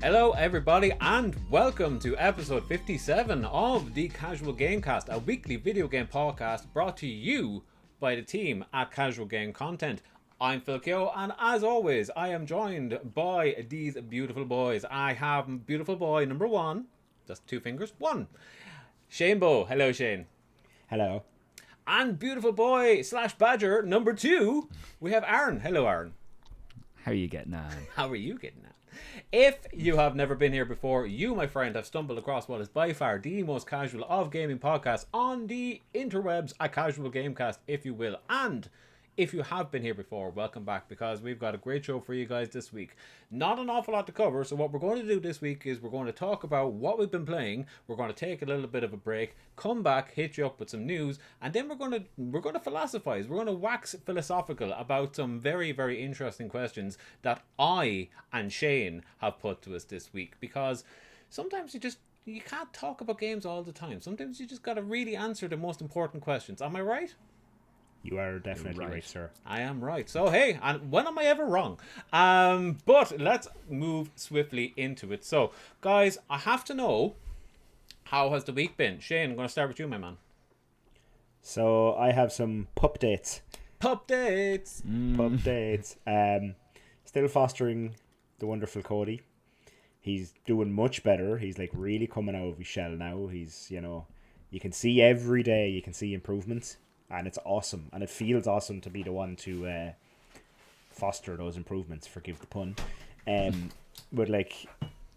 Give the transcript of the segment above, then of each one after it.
Hello everybody and welcome to episode 57 of the Casual Gamecast, a weekly video game podcast brought to you by the team at Casual Game Content. I'm Phil Keogh, and as always I am joined by these beautiful boys. I have beautiful boy number one, just two fingers, one, Shane Bow. Hello Shane. Hello. And beautiful boy / badger number two, we have Aaron. Hello Aaron. How are you getting on? How are you getting on? If you have never been here before, you, my friend, have stumbled across what is by far the most casual of gaming podcasts on the interwebs, a Casual Gamecast, if you will. And if you have been here before, welcome back, because we've got a great show for you guys this week. Not an awful lot to cover, so what we're going to do this week is we're going to talk about what we've been playing. We're going to take a little bit of a break, come back, hit you up with some news, and then we're going to philosophize. We're going to wax philosophical about some very, very interesting questions that I and Shane have put to us this week, because sometimes you can't talk about games all the time. Sometimes you just got to really answer the most important questions. Am I right? You are definitely right, sir. I am right. So, hey, and when am I ever wrong? But let's move swiftly into it. So, guys, I have to know, how has the week been? Shane, I'm going to start with you, my man. So, I have some pup dates. Pup dates! Pup dates. Still fostering the wonderful Cody. He's doing much better. He's like really coming out of his shell now. He's, you can see every day, you can see improvements. And it's awesome. And it feels awesome to be the one to foster those improvements, forgive the pun. But like,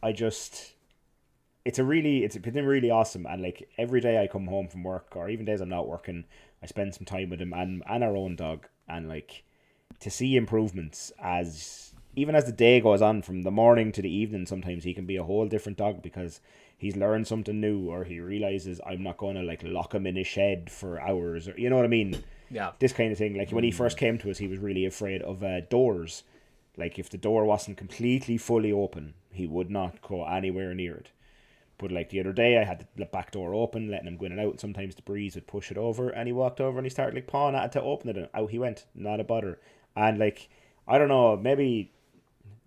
it's been really awesome. And like, every day I come home from work, or even days I'm not working, I spend some time with him and our own dog. And like, to see improvements even as the day goes on, from the morning to the evening, sometimes he can be a whole different dog because he's learned something new, or he realizes I'm not going to like lock him in a shed for hours, or you know what I mean? Yeah. This kind of thing. Like when he first came to us, he was really afraid of doors. Like if the door wasn't completely fully open, he would not go anywhere near it. But like the other day, I had the back door open, letting him go in and out, and sometimes the breeze would push it over, and he walked over and he started like pawing at it to open it, and out he went, not a bother. And like, I don't know, maybe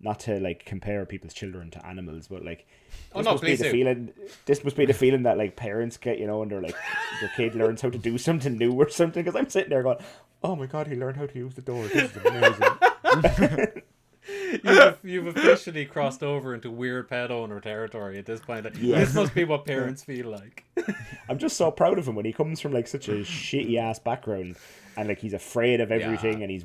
not to like compare people's children to animals, but like this must be the feeling that like parents get, and they're like, their kid learns how to do something new or something, because I'm sitting there going, oh my god, he learned how to use the door, this is amazing. You've officially crossed over into weird pet owner territory at this point. Yeah. This must be what parents feel like. I'm just so proud of him when he comes from like such a shitty ass background, and like he's afraid of everything, and he's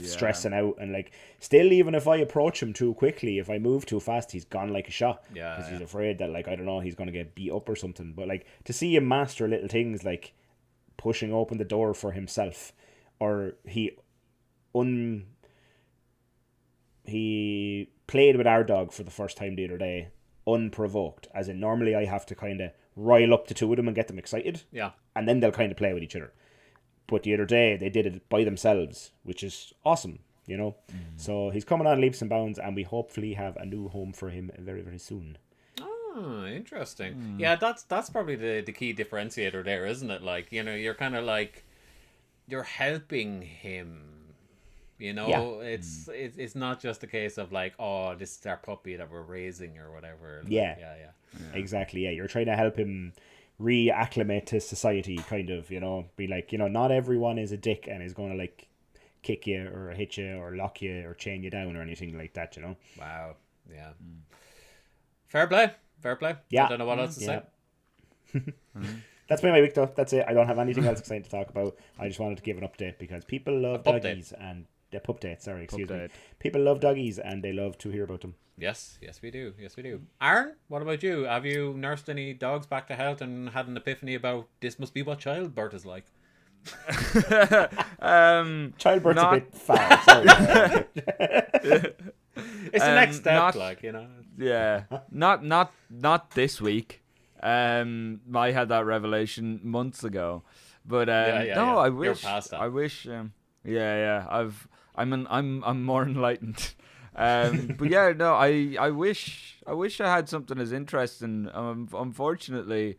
stressing out, and like still, even if I approach him too quickly, if I move too fast, he's gone like a shot, because he's afraid that like, I don't know, he's gonna get beat up or something. But like, to see him master little things like pushing open the door for himself, or he played with our dog for the first time the other day, unprovoked. As in, normally I have to kind of rile up the two of them and get them excited. Yeah. And then they'll kind of play with each other. But the other day, they did it by themselves, which is awesome, So he's coming on leaps and bounds, and we hopefully have a new home for him very, very soon. Oh, interesting. Yeah, that's probably the key differentiator there, isn't it? Like, you're kind of like, you're helping him. It's not just a case of like, oh, this is our puppy that we're raising or whatever. Yeah. Exactly. Yeah, you're trying to help him reacclimate to society, kind of. Be like, not everyone is a dick and is going to like kick you or hit you or lock you or chain you down or anything like that. Wow. Yeah. Fair play. Yeah. I don't know what else to say. That's been my week though. That's it. I don't have anything else exciting to talk about. I just wanted to give an update because people love doggies and the pup date. Sorry, excuse me. People love doggies and they love to hear about them. Yes, we do. Aaron, what about you? Have you nursed any dogs back to health and had an epiphany about this must be what childbirth is like? Childbirth's a bit far. Sorry. It's the next step, Yeah, not this week. I had that revelation months ago, but I wish. You're past that. I wish. I'm more enlightened. But yeah, no, I wish I had something as interesting. Unfortunately,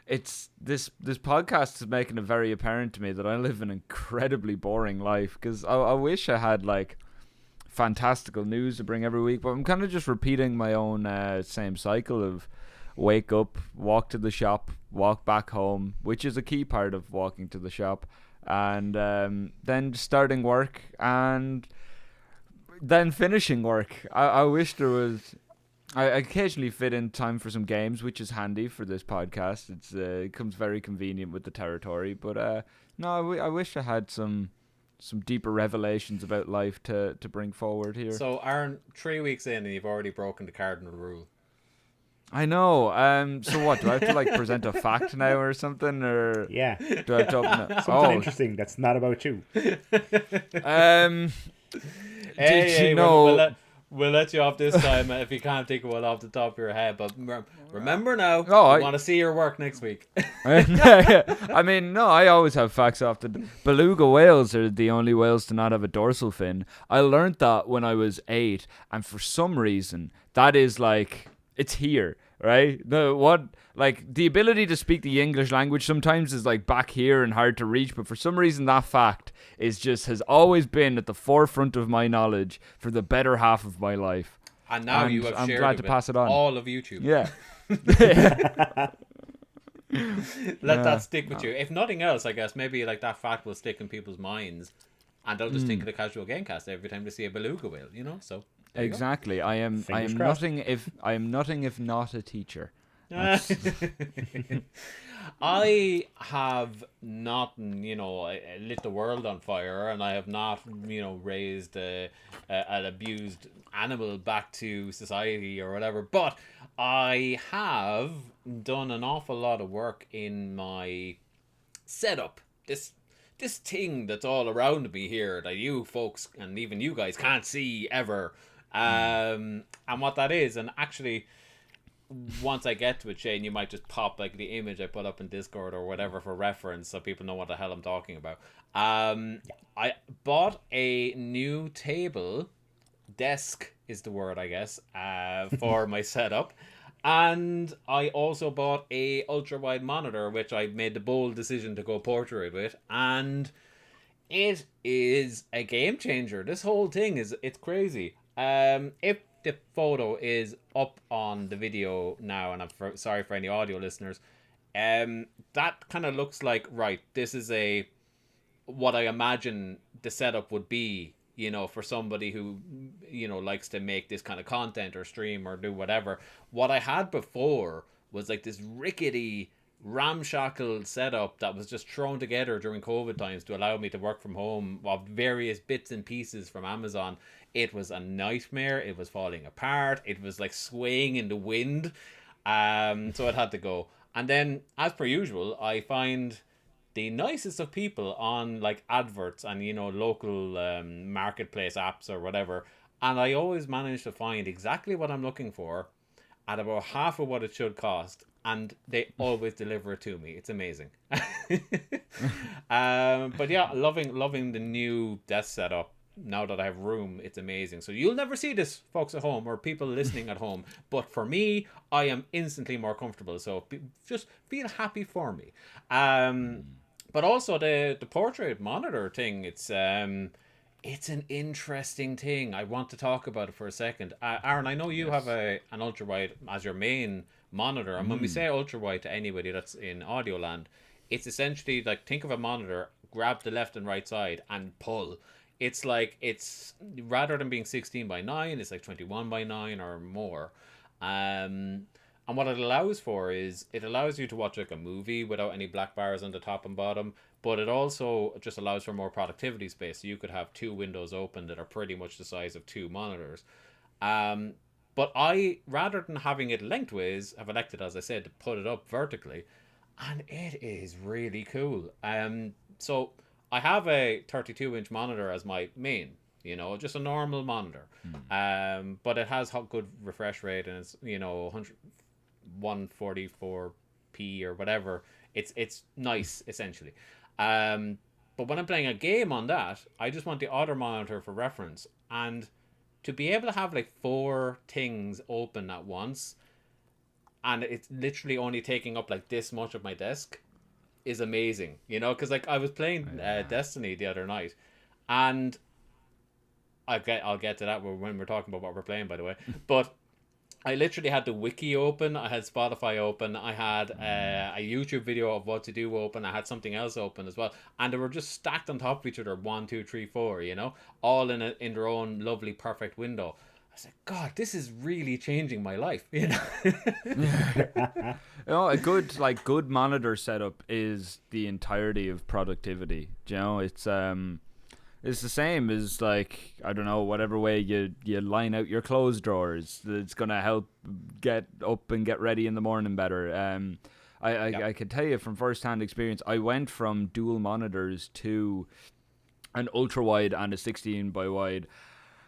it's this podcast is making it very apparent to me that I live an incredibly boring life, because I wish I had like fantastical news to bring every week, but I'm kind of just repeating my own same cycle of wake up, walk to the shop, walk back home, which is a key part of walking to the shop, and then starting work and then finishing work. I wish there was. I occasionally fit in time for some games, which is handy for this podcast. It comes very convenient with the territory. But no, I wish I had some deeper revelations about life to bring forward here. So, Aaron, 3 weeks in and you've already broken the cardinal rule. I know. So what? Do I have to like present a fact now or something, or Yeah. do I have to open it? Something interesting that's not about you. Did you know? We'll let you off this time if you can't think of one off the top of your head. But remember now, I want to see your work next week. I mean, no, I always have facts off the... Beluga whales are the only whales to not have a dorsal fin. I learned that when I was 8, and for some reason, that is like... It's here, right? The ability to speak the English language sometimes is like back here and hard to reach, but for some reason that fact has always been at the forefront of my knowledge for the better half of my life. And now you have I'm shared glad to pass it on. all of YouTube. Yeah. Let that stick with you. If nothing else, I guess maybe like that fact will stick in people's minds, and they'll just think of the Casual Gamecast every time they see a beluga whale. So. Exactly. I am nothing if not a teacher. I have not, lit the world on fire, and I have not, raised an abused animal back to society or whatever. But I have done an awful lot of work in my setup. This thing that's all around me here that you folks and even you guys can't see ever. And what that is, and actually once I get to it, Shane, you might just pop like the image I put up in Discord or whatever for reference so people know what the hell I'm talking about. I bought a new desk is the word, I guess, for my setup. And I also bought a ultra wide monitor, which I made the bold decision to go portrait with, and it is a game changer. This whole thing it's crazy. If the photo is up on the video now, and I'm sorry for any audio listeners, that kind of looks like, right, this is what I imagine the setup would be, for somebody who, likes to make this kind of content or stream or do whatever. What I had before was like this rickety, ramshackle setup that was just thrown together during COVID times to allow me to work from home of various bits and pieces from Amazon. It was a nightmare. It was falling apart. It was like swaying in the wind. So it had to go. And then, as per usual, I find the nicest of people on like adverts and, local marketplace apps or whatever. And I always manage to find exactly what I'm looking for at about half of what it should cost. And they always deliver it to me. It's amazing. But yeah, loving the new desk setup. Now that I have room, it's amazing. So you'll never see this, folks at home or people listening at home. But for me, I am instantly more comfortable. So just feel happy for me. But also the portrait monitor thing, it's an interesting thing. I want to talk about it for a second. Aaron, I know you have an ultra wide as your main monitor, and when we say ultra wide to anybody that's in audio land, it's essentially like, think of a monitor, grab the left and right side and pull. It's like, it's rather than being 16:9, it's like 21:9 or more. And what it allows for is it allows you to watch like a movie without any black bars on the top and bottom, but it also just allows for more productivity space. So you could have 2 windows open that are pretty much the size of 2 monitors. But I, rather than having it lengthways, have elected, as I said, to put it up vertically, and it is really cool. So I have a 32-inch monitor as my main, just a normal monitor. But it has good refresh rate, and it's 144p or whatever. It's nice essentially. But when I'm playing a game on that, I just want the other monitor for reference, and to be able to have like 4 things open at once, and it's literally only taking up like this much of my desk, is amazing. Because like I was playing Destiny the other night, and I'll get to that when we're talking about what we're playing, by the way. But I literally had the wiki open, I had Spotify open, I had a YouTube video of what to do open, I had something else open as well, and they were just stacked on top of each other, 1, 2, 3, 4, you know, all in their own lovely, perfect window. I was like, God, this is really changing my life, you know. You know, a good monitor setup is the entirety of productivity. You know, it's the same as, like, I don't know, whatever way you line out your clothes drawers. It's gonna help get up and get ready in the morning better. I can tell you from first-hand experience, I went from dual monitors to an ultra wide and a 16 by wide.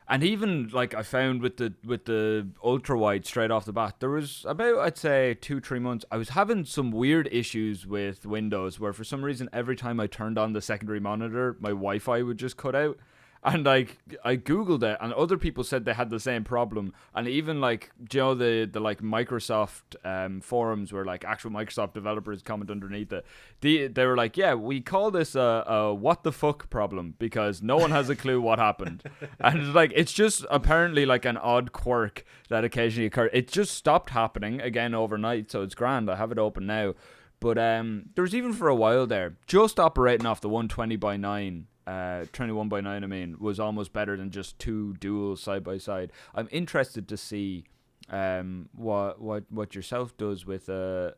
And even, like, I found with the ultra wide straight off the bat, there was about, I'd say, 2-3 months, I was having some weird issues with Windows where for some reason every time I turned on the secondary monitor, my Wi-Fi would just cut out. And like I googled it, and other people said they had the same problem. And even, like, you know, the like Microsoft forums where, like, actual Microsoft developers comment underneath it. They were like, yeah, we call this a what the fuck problem because no one has a clue what happened. And it's like, it's just apparently like an odd quirk that occasionally occurs. It just stopped happening again overnight, so it's grand. I have it open now. But there was even for a while there, just operating off the 120 by 9. 21 by 9, I mean, was almost better than just two duals side by side. I'm interested to see what yourself does with a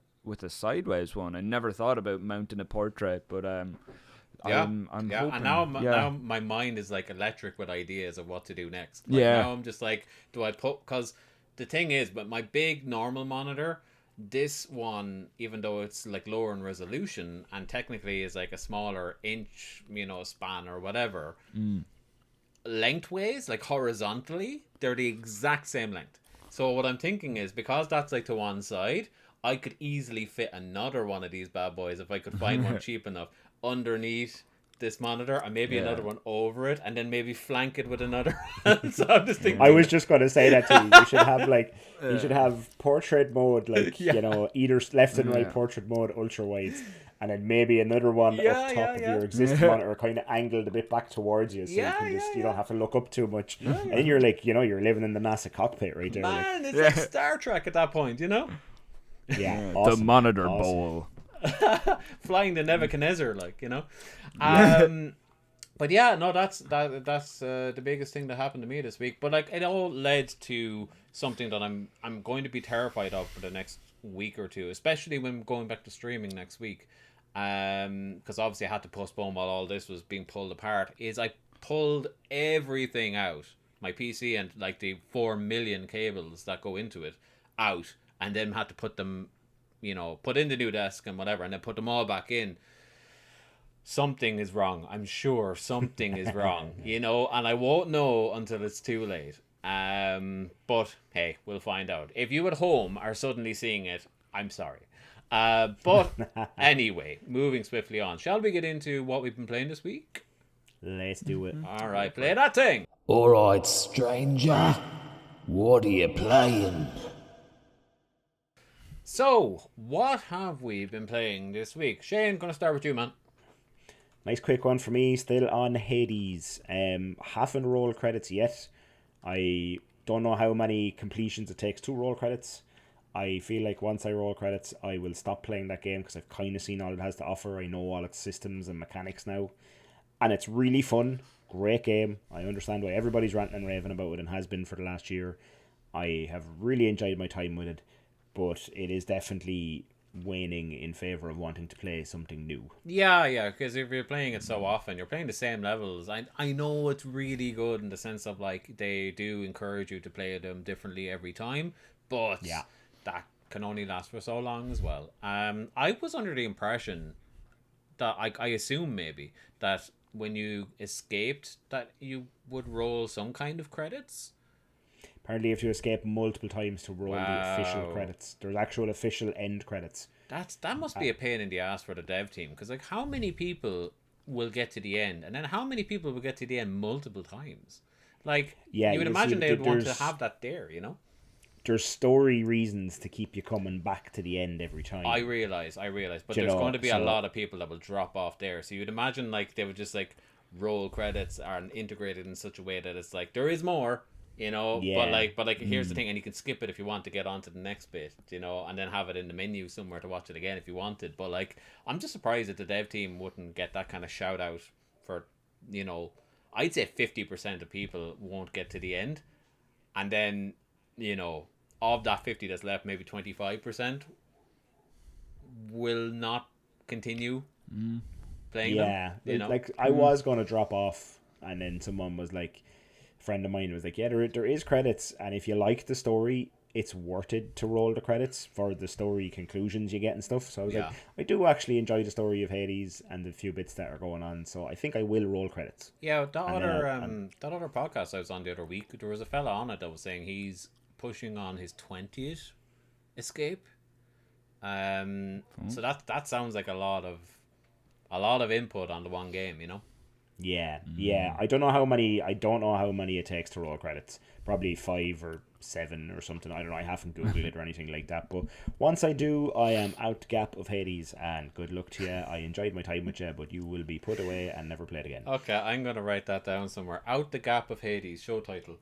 sideways one. I never thought about mounting a portrait, but I'm hoping, and now my mind is like electric with ideas of what to do next. Like, yeah. Now I'm just like, do I put, because the thing is, but my big normal monitor, this one, even though it's like lower in resolution and technically is like a smaller inch, you know, span or whatever, lengthways, like horizontally, they're the exact same length. So what I'm thinking is, because that's like to one side, I could easily fit another one of these bad boys if I could find one cheap enough underneath this monitor, and maybe another one over it, and then maybe flank it with another. So I'm just thinking, I was just going to say that to you. You should have, like, you should have portrait mode, like, you know, either left and right portrait mode, ultra wides, and then maybe another one up top of your existing monitor, kind of angled a bit back towards you, so you can just you don't have to look up too much. And then you're like, you know, you're living in the NASA cockpit right there. Man, like. it's like Star Trek at that point, you know. Yeah, awesome. The monitor bowl. Flying the Nebuchadnezzar, like, you know. But yeah, no, that's the biggest thing that happened to me this week. But like, it all led to something that I'm going to be terrified of for the next week or two, especially when going back to streaming next week. Because obviously I had to postpone while all this was being pulled apart. Is I pulled everything out, my PC and like the 4 million cables that go into it out, and then had to put them, you know, put in the new desk and whatever, and then put them all back in. Something is wrong. I'm sure something is wrong, you know, and I won't know until it's too late. But hey, we'll find out. If you at home are suddenly seeing it, I'm sorry. But anyway, moving swiftly on. Shall we get into what we've been playing this week? Let's do it. All right, play that thing. All right, stranger. What are you playing? So, what have we been playing this week? Shane, gonna start with you, man. Nice quick one for me, still on Hades. Haven't rolled credits yet. I don't know how many completions it takes to roll credits. I feel like once I roll credits, I will stop playing that game because I've kind of seen all it has to offer. I know all its systems and mechanics now. And it's really fun. Great game. I understand why everybody's ranting and raving about it and has been for the last year. I have really enjoyed my time with it. But it is definitely waning in favor of wanting to play something new. Yeah, because if you're playing it so often, you're playing the same levels. I know it's really good in the sense of, like, they do encourage you to play them differently every time, but that can only last for so long as well. I was under the impression that I assume maybe that when you escaped that you would roll some kind of credits. Apparently, if you escape multiple times to roll the official credits, there's actual official end credits. That must be a pain in the ass for the dev team, because like, how many people will get to the end, and then how many people will get to the end multiple times? Like, you would imagine they would want to have that there, you know? There's story reasons to keep you coming back to the end every time. I realize, but there's going to be a lot of people that will drop off there. So you'd imagine, like, they would just like, roll credits are integrated in such a way that it's like there is more, you know, Yeah. but like here's the thing, and you can skip it if you want to get on to the next bit, you know, and then have it in the menu somewhere to watch it again if you wanted. But like, I'm just surprised that the dev team wouldn't get that kind of shout out for, you know, I'd say 50% of people won't get to the end, and then, you know, of that 50 that's left, maybe 25% will not continue playing them. Yeah, You know, like I was going to drop off, and then someone was like, a friend of mine was like, yeah, there is credits, and if you like the story, it's worth it to roll the credits for the story conclusions you get and stuff. So I was like, I do actually enjoy the story of Hades and the few bits that are going on, so I think I will roll credits. yeah, that other podcast I was on the other week, there was a fella on it that was saying he's pushing on his 20th escape. So that sounds like a lot of input on the one game, you know. Yeah, yeah. I don't know how many it takes to roll credits. Probably 5 or 7 or something. I don't know. I haven't googled it or anything like that. But once I do, I am out the gap of Hades, and good luck to you. I enjoyed my time with you, but you will be put away and never played again. Okay, I'm gonna write that down somewhere. Out the Gap of Hades, show title.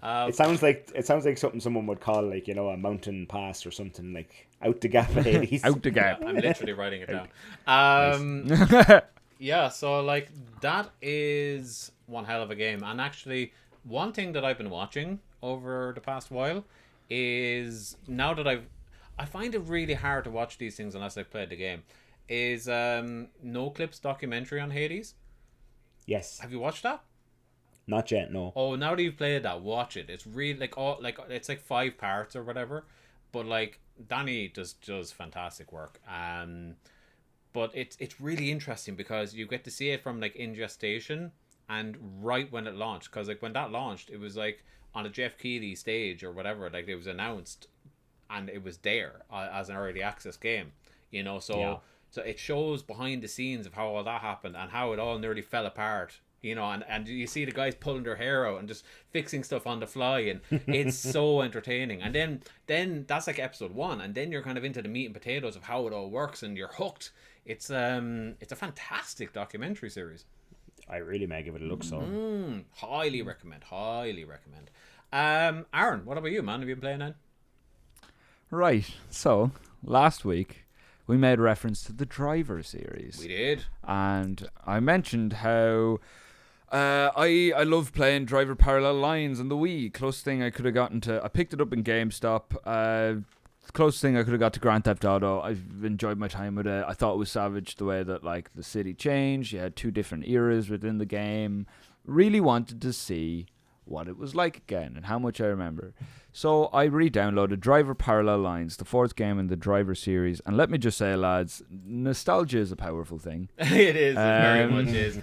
It sounds like something someone would call, like, you know, a mountain pass or something, like out the gap of Hades. Out the gap. I'm literally writing it down. Yeah, so like that is one hell of a game. And actually, one thing that I've been watching over the past while is, now that I find it really hard to watch these things unless I've played the game, is No Clip's documentary on Hades. Yes. Have you watched that? Not yet, no. Oh, now that you've played that, watch it. It's really it's like 5 parts or whatever, but like Danny does fantastic work. But it's really interesting because you get to see it from like in gestation and right when it launched. Because like when that launched, it was like on a Jeff Keighley stage or whatever. Like it was announced, and it was there as an early access game. You know, so it shows behind the scenes of how all that happened and how it all nearly fell apart. You know, and you see the guys pulling their hair out and just fixing stuff on the fly, and it's so entertaining. And then that's like episode 1, and then you're kind of into the meat and potatoes of how it all works, and you're hooked. It's a fantastic documentary series. I really may give it a look. So Highly recommend. Aaron, what about you, man? Have you been playing that? Right. So last week we made reference to the Driver series. We did, and I mentioned how I love playing Driver Parallel Lines on the Wii. Closest thing I could have gotten to, I picked it up in GameStop. Closest thing I could have got to Grand Theft Auto. I've enjoyed my time with it. I thought it was savage the way that like the city changed. You had 2 different eras within the game. Really wanted to see what it was like again and how much I remember. So I re-downloaded Driver Parallel Lines, the 4th game in the Driver series, and let me just say, lads, nostalgia is a powerful thing. It is. It very much is.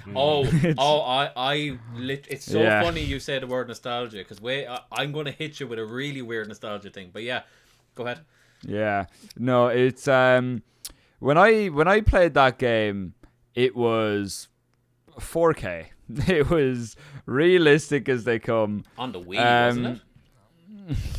It's so funny you say the word nostalgia, because I'm going to hit you with a really weird nostalgia thing. But yeah, go ahead. Yeah, no, it's when I played that game, it was 4K. It was realistic as they come. On the Wii, wasn't it?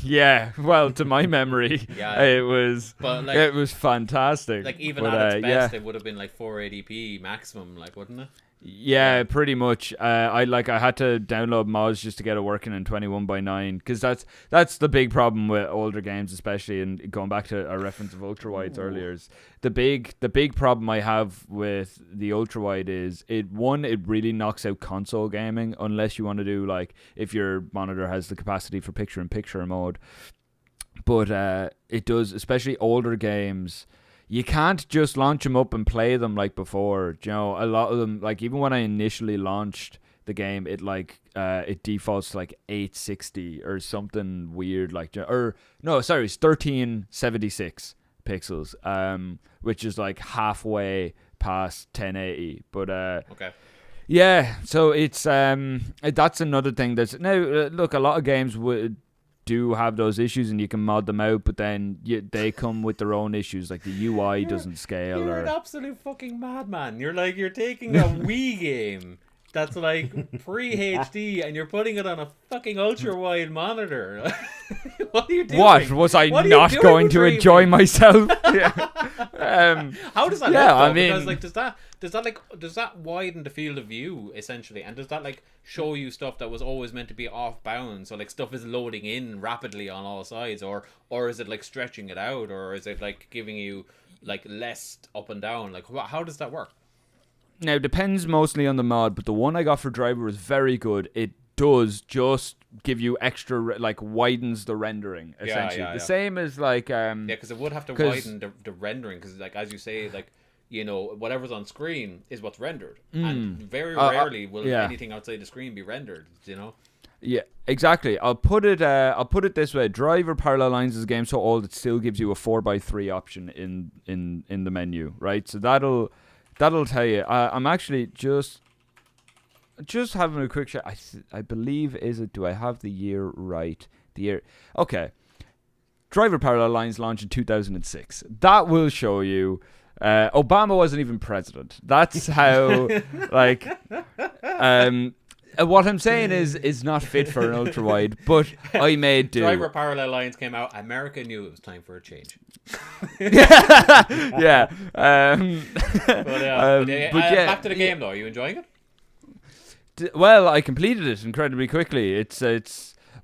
Yeah, well, to my memory, it was. But like, it was fantastic. Like even at its best, it would have been like 480p maximum, like, wouldn't it? Yeah, pretty much. I had to download mods just to get it working in 21:9, because that's the big problem with older games, especially. And going back to a reference of ultra wides earlier, is the big problem I have with the ultra wide is it really knocks out console gaming unless you want to do, like, if your monitor has the capacity for picture in picture mode. But it does, especially older games. You can't just launch them up and play them like before. You know, a lot of them, like even when I initially launched the game, it defaults to like 860 or something weird, like, or no, sorry, it's 1376 pixels, which is like halfway past 1080. But okay. Yeah, so it's that's another thing. That's now look, a lot of games do have those issues, and you can mod them out, but then they come with their own issues, like the UI doesn't scale. You're an absolute fucking madman. You're taking a Wii game that's like pre-HD and you're putting it on a fucking ultra-wide monitor. What are you doing? What was I What are you not doing going with to dreaming? enjoy myself? Yeah. How does that yeah, look, though? I mean- Because like does that widen the field of view essentially, and does that like show you stuff that was always meant to be off bounds? So like stuff is loading in rapidly on all sides, or is it like stretching it out, or is it like giving you like less up and down? Like how does that work? Now, it depends mostly on the mod, but the one I got for Driver was very good. It does just give you extra, like, widens the rendering, essentially. yeah. The same as, like... Yeah, because it would have to 'cause- widen the rendering, because like as you say, like, you know, whatever's on screen is what's rendered, and very rarely will yeah. anything outside the screen be rendered. You know. Yeah, exactly. I'll put it this way: Driver Parallel Lines is a game so old it still gives you a 4x3 option in the menu, right? So that'll tell you. I'm actually just having a quick check. I believe do I have the year right? The year. Okay. Driver Parallel Lines launched in 2006. That will show you. Obama wasn't even president. That's how, like, what I'm saying is not fit for an ultra wide, but I made do. Driver Parallel Lines came out. America knew it was time for a change. Yeah. But yeah, back to the game though. Are you enjoying it? Well, I completed it incredibly quickly. It's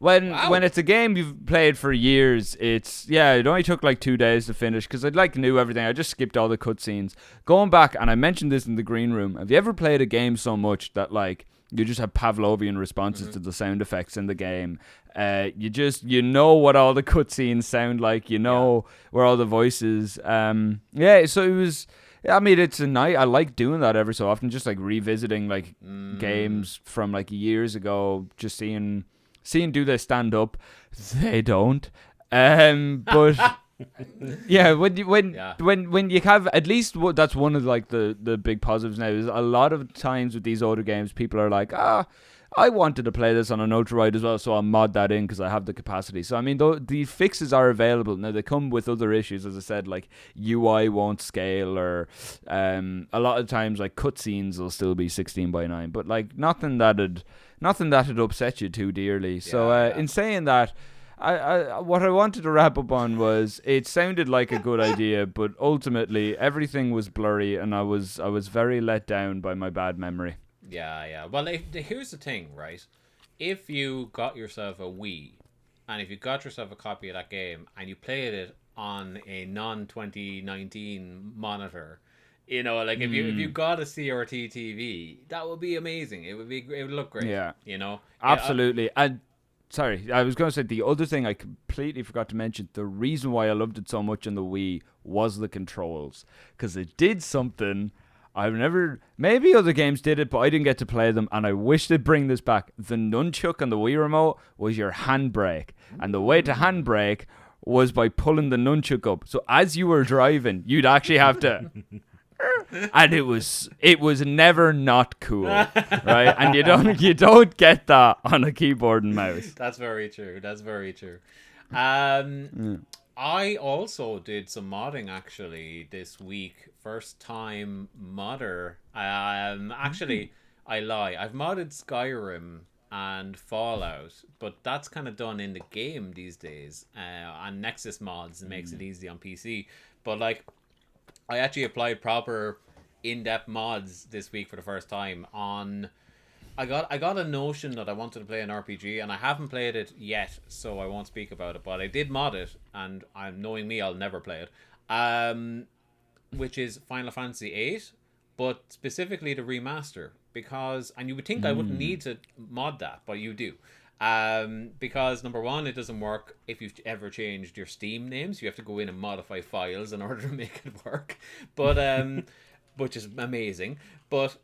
when it's a game you've played for years, it only took like 2 days to finish because I'd like knew everything. I just skipped all the cutscenes. Going back, and I mentioned this in the green room. Have you ever played a game so much that like you just have Pavlovian responses to the sound effects in the game? You know what all the cutscenes sound like. You know where all the voices. So it was. I mean, it's a night. I like doing that every so often, just like revisiting like games from like years ago, just seeing do they stand up. They don't. But yeah, when you have at least that's one of like the big positives now is a lot of times with these older games, people are like, I wanted to play this on an ultra wide as well, so I'll mod that in because I have the capacity. So I mean, the fixes are available now. They come with other issues, as I said, like UI won't scale, or a lot of times like cutscenes will still be 16:9, but like nothing that'd upset you too dearly. So in saying that, I what I wanted to wrap up on was it sounded like a good idea, but ultimately everything was blurry, and I was very let down by my bad memory. Yeah. Well, here's the thing, right? If you got yourself a Wii, and if you got yourself a copy of that game, and you played it on a non-2019 monitor, you know, like if you got a CRT TV, that would be amazing. It would look great. Yeah. You know? Absolutely. And sorry, I was going to say the other thing I completely forgot to mention. The reason why I loved it so much on the Wii was the controls, because it did something maybe other games did it, but I didn't get to play them, and I wish they'd bring this back. The nunchuck on the Wii remote was your handbrake, and the way to handbrake was by pulling the nunchuck up. So as you were driving, you'd actually have to... And it was never not cool, right? And you don't get that on a keyboard and mouse. That's very true. I also did some modding actually this week. First time modder. Actually, I lie. I've modded Skyrim and Fallout, but that's kind of done in the game these days. And Nexus mods makes it easy on PC. But like, I actually applied proper in-depth mods this week for the first time on... I got a notion that I wanted to play an RPG, and I haven't played it yet, so I won't speak about it, but I did mod it, and knowing me, I'll never play it. Which is Final Fantasy VIII, but specifically the remaster, because... And you would think I wouldn't need to mod that, but you do. Because number one, it doesn't work if you've ever changed your Steam names. You have to go in and modify files in order to make it work. But which is amazing. But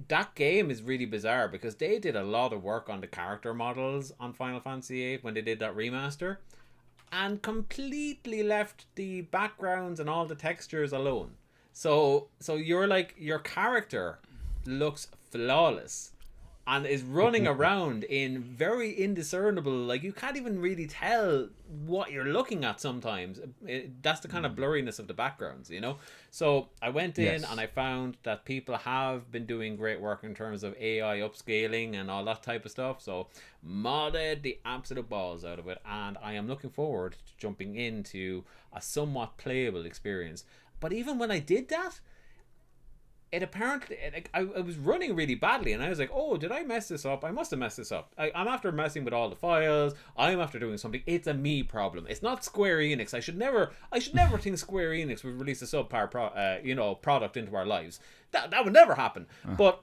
that game is really bizarre because they did a lot of work on the character models on Final Fantasy VIII when they did that remaster, and completely left the backgrounds and all the textures alone. So you're like, your character looks flawless, and is running around in very indiscernible, like you can't even really tell what you're looking at sometimes. That's the kind of blurriness of the backgrounds, you know. So I went in and I found that people have been doing great work in terms of AI upscaling and all that type of stuff. So modded the absolute balls out of it, and I am looking forward to jumping into a somewhat playable experience. But even when I did that, it apparently, like, I was running really badly, and I was like, oh, did I mess this up? I must have messed this up. I'm after messing with all the files. I'm after doing something. It's a me problem. It's not Square Enix. I should never think Square Enix would release a subpar product into our lives. That would never happen. But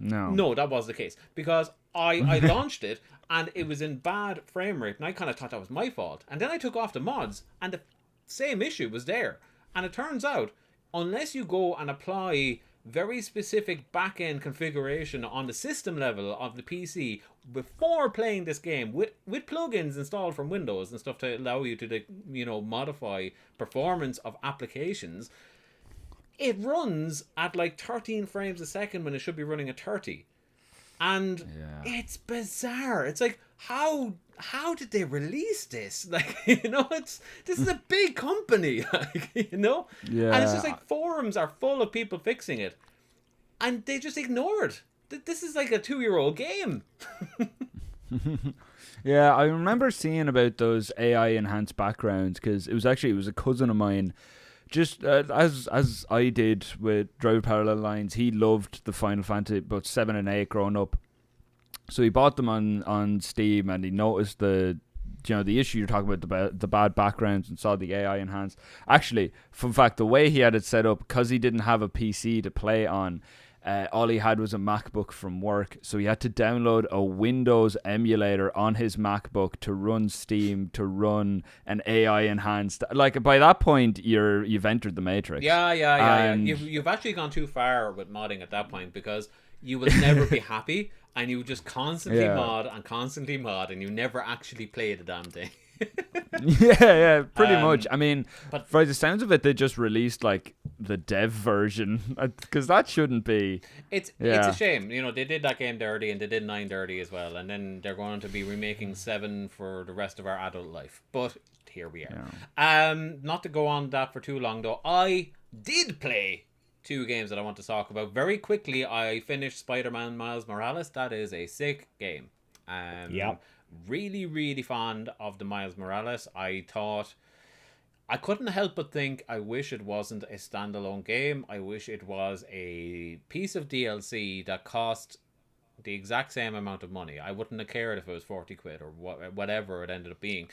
no, that was the case, because I launched it and it was in bad frame rate, and I kind of thought that was my fault. And then I took off the mods, and the same issue was there. And it turns out, unless you go and apply very specific back-end configuration on the system level of the PC before playing this game with plugins installed from Windows and stuff to allow you to, you know, modify performance of applications, it runs at like 13 frames a second when it should be running at 30. And it's bizarre. It's like, how did they release this? Like, you know, this is a big company, like, you know? Yeah. And it's just like forums are full of people fixing it, and they just ignore it. This is like a 2-year-old game. Yeah, I remember seeing about those AI enhanced backgrounds, because it was a cousin of mine. Just as I did with Drive Parallel Lines, he loved the Final Fantasy, about 7 and 8 growing up. So he bought them on Steam, and he noticed the issue you're talking about, the bad backgrounds, and saw the AI enhanced. Actually, fun fact, the way he had it set up, because he didn't have a PC to play on, all he had was a MacBook from work, so he had to download a Windows emulator on his MacBook to run Steam, to run an AI enhanced. Like, by that point, you've entered the Matrix. Yeah. You've actually gone too far with modding at that point, because you will never be happy, and you just constantly mod, and you never actually play the damn thing. yeah, pretty much. I mean, but for the sounds of it, they just released like the dev version, because that shouldn't be. It's a shame. You know, they did that game dirty, and they did 9 dirty as well, and then they're going to be remaking 7 for the rest of our adult life. But here we are. Yeah. Not to go on that for too long though, I did play 2 games that I want to talk about very quickly. I finished Spider-Man Miles Morales. That is a sick game. Really, really fond of the Miles Morales. I couldn't help but think, I wish it wasn't a standalone game. I wish it was a piece of DLC that cost the exact same amount of money. I wouldn't have cared if it was 40 quid or whatever it ended up being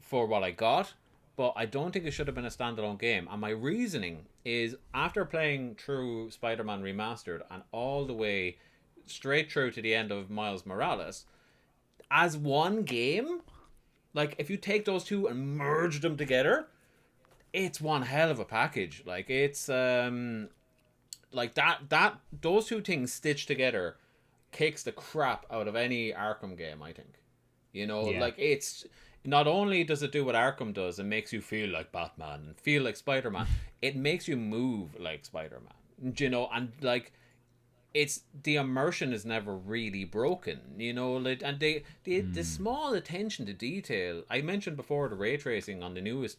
for what I got. But I don't think it should have been a standalone game. And my reasoning is, after playing through Spider-Man Remastered and all the way straight through to the end of Miles Morales, as one game, like, if you take those two and merge them together, it's one hell of a package. Like, it's like that those two things stitched together kicks the crap out of any Arkham game, I think. You know, like, it's not only does it do what Arkham does and makes you feel like Batman and feel like Spider-Man, it makes you move like Spider-Man. You know, and like, it's the immersion is never really broken, you know, like, and the small attention to detail. I mentioned before, the ray tracing on the newest,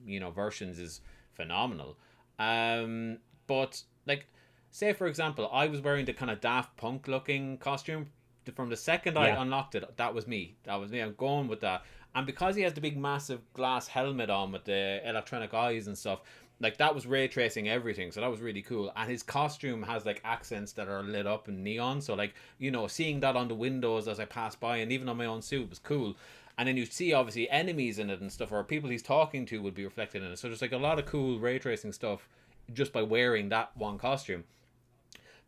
you know, versions is phenomenal. But like, say for example, I was wearing the kind of Daft Punk looking costume from the second I unlocked it. That was me. I'm going with that. And because he has the big massive glass helmet on with the electronic eyes and stuff, like, that was ray tracing everything, so that was really cool. And his costume has like accents that are lit up in neon, so like, you know, seeing that on the windows as I passed by, and even on my own suit, was cool. And then you see obviously enemies in it and stuff, or people he's talking to would be reflected in it. So there's like a lot of cool ray tracing stuff just by wearing that one costume.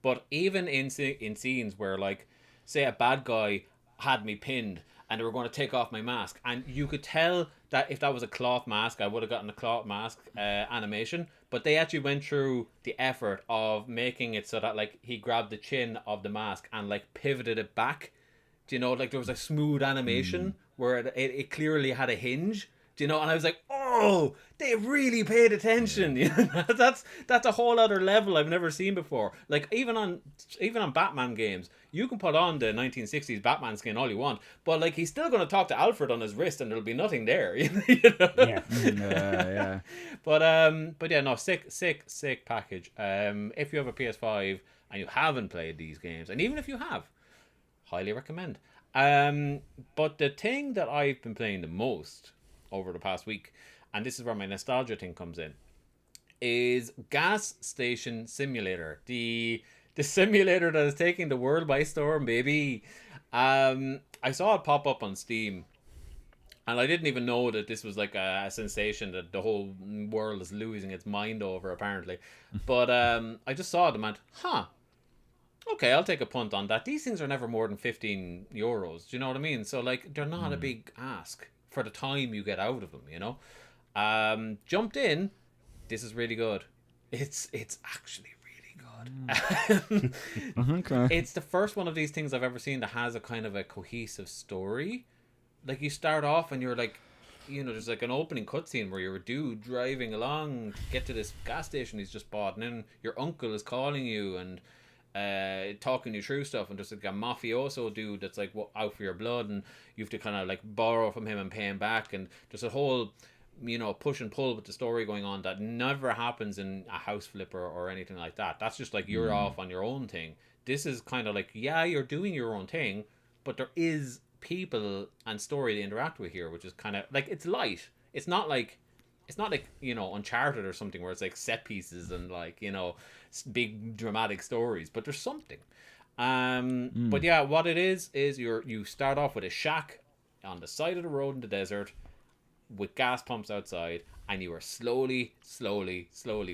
But even in scenes where, like, say a bad guy had me pinned and they were going to take off my mask, and you could tell that if that was a cloth mask, I would have gotten a cloth mask animation, but they actually went through the effort of making it so that, like, he grabbed the chin of the mask and like pivoted it back. Do you know, like, there was a smooth animation where it clearly had a hinge. Do you know? And I was like, oh, they really paid attention. You know? That's a whole other level I've never seen before. Like even on Batman games, you can put on the 1960s Batman skin all you want, but like he's still going to talk to Alfred on his wrist, and there'll be nothing there. You know? Yeah. Yeah. But yeah, no, sick package. If you have a PS5 and you haven't played these games, and even if you have, highly recommend. But the thing that I've been playing the most over the past week, and this is where my nostalgia thing comes in, is Gas Station Simulator. The simulator that is taking the world by storm, baby. I saw it pop up on Steam, and I didn't even know that this was like a sensation that the whole world is losing its mind over, apparently. But I just saw it and went, huh, okay, I'll take a punt on that. These things are never more than €15. Do you know what I mean? So like, they're not a big ask for the time you get out of them, you know. Jumped in. This is really good. It's actually really good. Okay. It's the first one of these things I've ever seen that has a kind of a cohesive story. Like, you start off and you're like, you know, there's like an opening cutscene where you're a dude driving along to get to this gas station he's just bought, and then your uncle is calling you and talking you through stuff, and there's like a mafioso dude that's like out for your blood, and you have to kind of like borrow from him and pay him back, and there's a whole, you know, push and pull with the story going on that never happens in a house flipper or anything like that. That's just like you're off on your own thing. This is kind of like, yeah, you're doing your own thing, but there is people and story to interact with here, which is kind of like, it's light. It's not like, you know, Uncharted or something where it's like set pieces and like, you know, big dramatic stories, but there's something. But yeah, what it is you start off with a shack on the side of the road in the desert with gas pumps outside, and you are slowly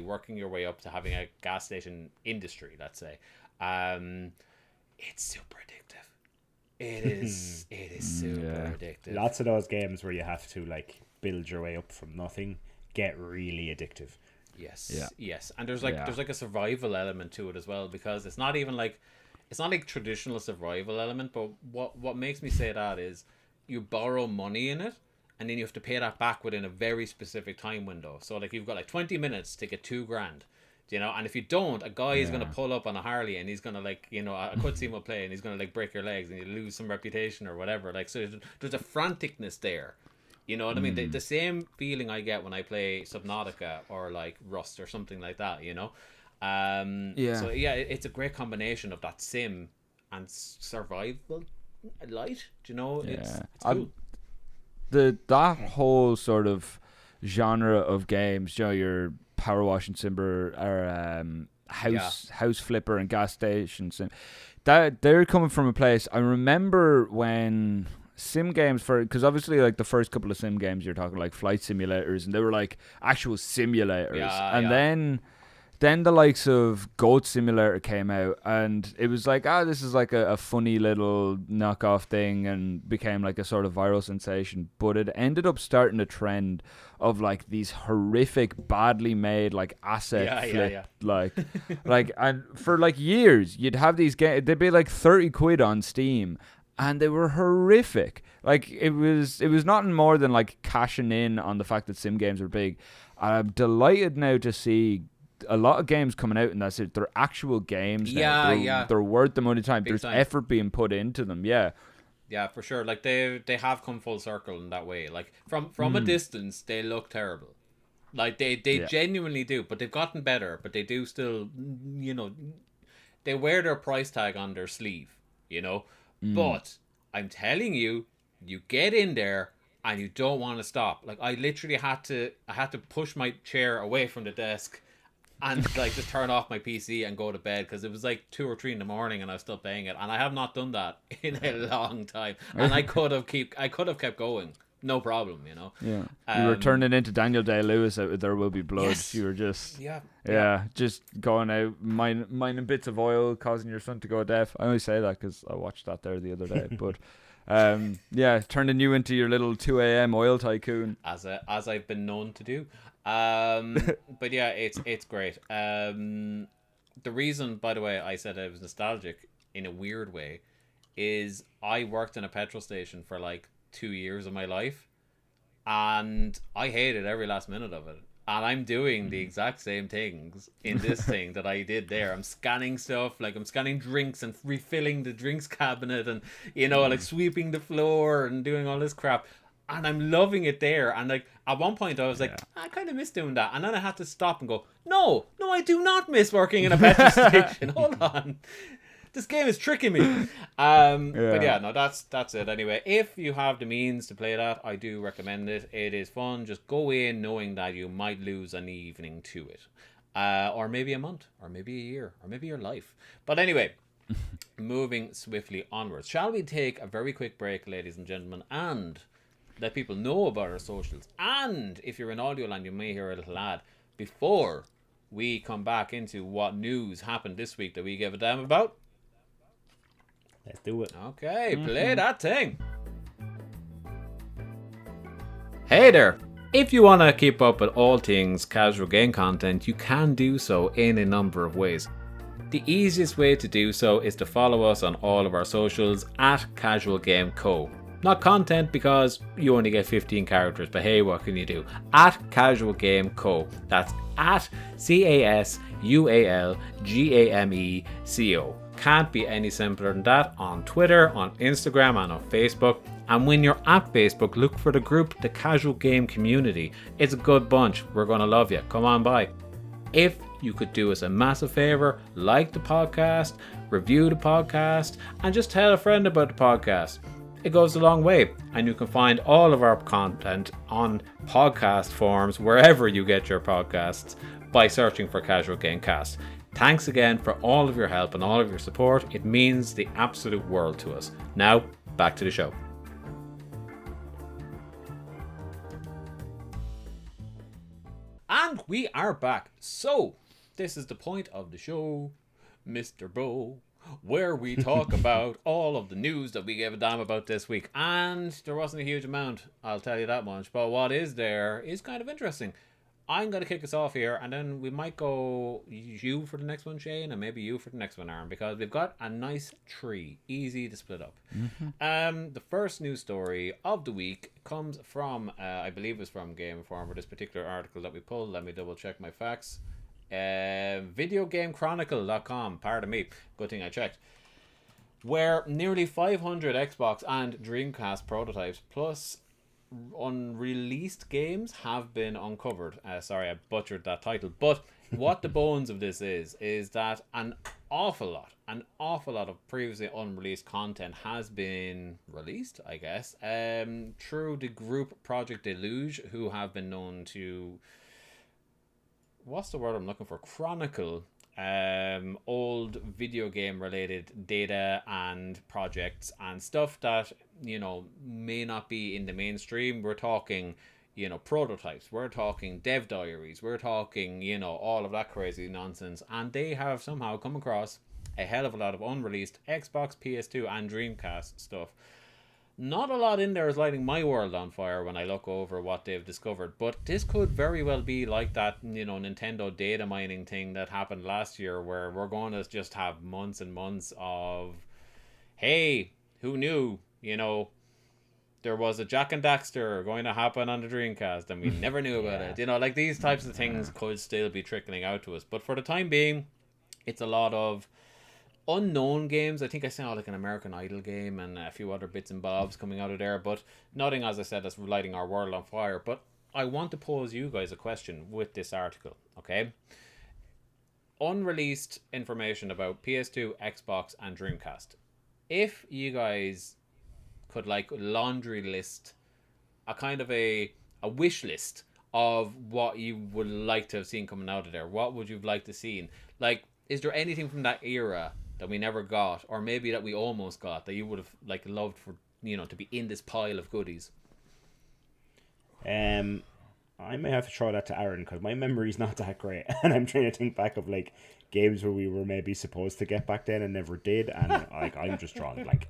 working your way up to having a gas station industry, let's say. It's super addictive. It is super addictive. Lots of those games where you have to like build your way up from nothing get really addictive. Yes. And there's like a survival element to it as well, because it's not like traditional survival element, but what makes me say that is you borrow money in it, and then you have to pay that back within a very specific time window. So like, you've got like 20 minutes to get $2,000, you know, and if you don't, a guy is going to pull up on a Harley, and he's going to like, you know, a cutscene will play, and he's going to like break your legs, and you lose some reputation or whatever. Like, so there's a franticness there. You know what I mean? The same feeling I get when I play Subnautica or like Rust or something like that, you know? So yeah, it's a great combination of that sim and survival light. Do you know? It's cool. That whole sort of genre of games, you know, your power washing simmer or house flipper and gas stations, and that they're coming from a place. I remember when sim games, because obviously like the first couple of sim games you're talking like flight simulators, and they were like actual simulators, then the likes of Goat Simulator came out, and it was like, this is like a funny little knockoff thing, and became like a sort of viral sensation. But it ended up starting a trend of like these horrific, badly made like asset flip, like and for like years you'd have these games, they'd be like 30 quid on Steam, and they were horrific. Like it was nothing more than like cashing in on the fact that sim games are big. I'm delighted now to see a lot of games coming out, and that's it. They're actual games now. They're worth the money time. There's effort being put into them. Yeah, for sure. Like they have come full circle in that way. Like from a distance, they look terrible. Like they genuinely do, but they've gotten better. But they do still, you know, they wear their price tag on their sleeve, you know. But I'm telling you, you get in there and you don't want to stop. Like I literally had to push my chair away from the desk and like just turn off my PC and go to bed, because it was like 2 or 3 in the morning and I was still playing it, and I have not done that in a long time. And I could have kept going, no problem, you know. Yeah, you were turning into Daniel Day-Lewis out with There Will Be Blood. Yes. You were just just going out mining bits of oil, causing your son to go deaf. I only say that because I watched that there the other day. But turning you into your little 2 a.m. oil tycoon, as I've been known to do. But yeah, it's great. The reason, by the way, I said I was nostalgic in a weird way is I worked in a petrol station for like 2 years of my life, and I hated every last minute of it. And I'm doing the exact same things in this thing that I did there. I'm scanning stuff, like I'm scanning drinks and refilling the drinks cabinet and, like sweeping the floor and doing all this crap. And I'm loving it there. And like at one point I was like, I kind of miss doing that. And then I had to stop and go, no, I do not miss working in a petrol station. Hold on. This game is tricking me. But yeah, no, that's it anyway. If you have the means to play that, I do recommend it. It is fun. Just go in knowing that you might lose an evening to it. Or maybe a month, or maybe a year, or maybe your life. But anyway, moving swiftly onwards. Shall we take a very quick break, ladies and gentlemen, and let people know about our socials? And if you're in Audioland, you may hear a little ad before we come back into what news happened this week that we give a damn about. Let's do it. Okay, play that thing. Hey there. If you want to keep up with all things casual game content, you can do so in a number of ways. The easiest way to do so is to follow us on all of our socials at Casual Game Co. Not content because you only get 15 characters, but hey, what can you do? At Casual Game Co. That's at CASUALGAMECO. Can't be any simpler than that. On Twitter, on Instagram, and on Facebook. And when you're at Facebook, look for the group, the Casual Game Community. It's a good bunch. We're going to love you. Come on by. If you could do us a massive favor, like the podcast, review the podcast, and just tell a friend about the podcast. It goes a long way, and you can find all of our content on podcast forums wherever you get your podcasts by searching for Casual Gamecast. Thanks again for all of your help and all of your support. It means the absolute world to us. Now, back to the show. And we are back. So, this is the point of the show, Mr. Bo, where we talk about all of the news that we gave a damn about this week. And there wasn't a huge amount, I'll tell you that much. But what is there is kind of interesting. I'm going to kick us off here, and then we might go you for the next one, Shane, and maybe you for the next one, Aaron, because we've got a nice tree, easy to split up. The first news story of the week comes from, I believe it's from Game Informer, this particular article that we pulled. Let me double check my facts. VideoGameChronicle.com, pardon me, good thing I checked. Where nearly 500 Xbox and Dreamcast prototypes plus unreleased games have been uncovered. Sorry, I butchered that title. But what the bones of this is that an awful lot of previously unreleased content has been released, I guess, through the group Project Deluge, who have been known to, what's the word I'm looking for, chronicle old video game related data and projects and stuff that, may not be in the mainstream. We're talking, prototypes, we're talking dev diaries, we're talking, all of that crazy nonsense. And they have somehow come across a hell of a lot of unreleased Xbox, PS2 and Dreamcast stuff. Not a lot in there is lighting my world on fire when I look over what they've discovered, but this could very well be like that, Nintendo data mining thing that happened last year, where we're going to just have months and months of, hey, who knew, there was a Jack and Daxter going to happen on the Dreamcast and we never knew about it. Like these types of things could still be trickling out to us, but for the time being, it's a lot of unknown games. I think I saw like an American Idol game and a few other bits and bobs coming out of there, but nothing, as I said, that's lighting our world on fire. But I want to pose you guys a question with this article, okay? Unreleased information about PS2, Xbox and Dreamcast. If you guys could like laundry list a kind of a wish list of what you would like to have seen coming out of there, what would you like to see? Like, is there anything from that era that we never got, or maybe that we almost got, that you would have like loved for, to be in this pile of goodies? I may have to throw that to Aaron because my memory's not that great, and I'm trying to think back of like games where we were maybe supposed to get back then and never did, and like I'm just drawing like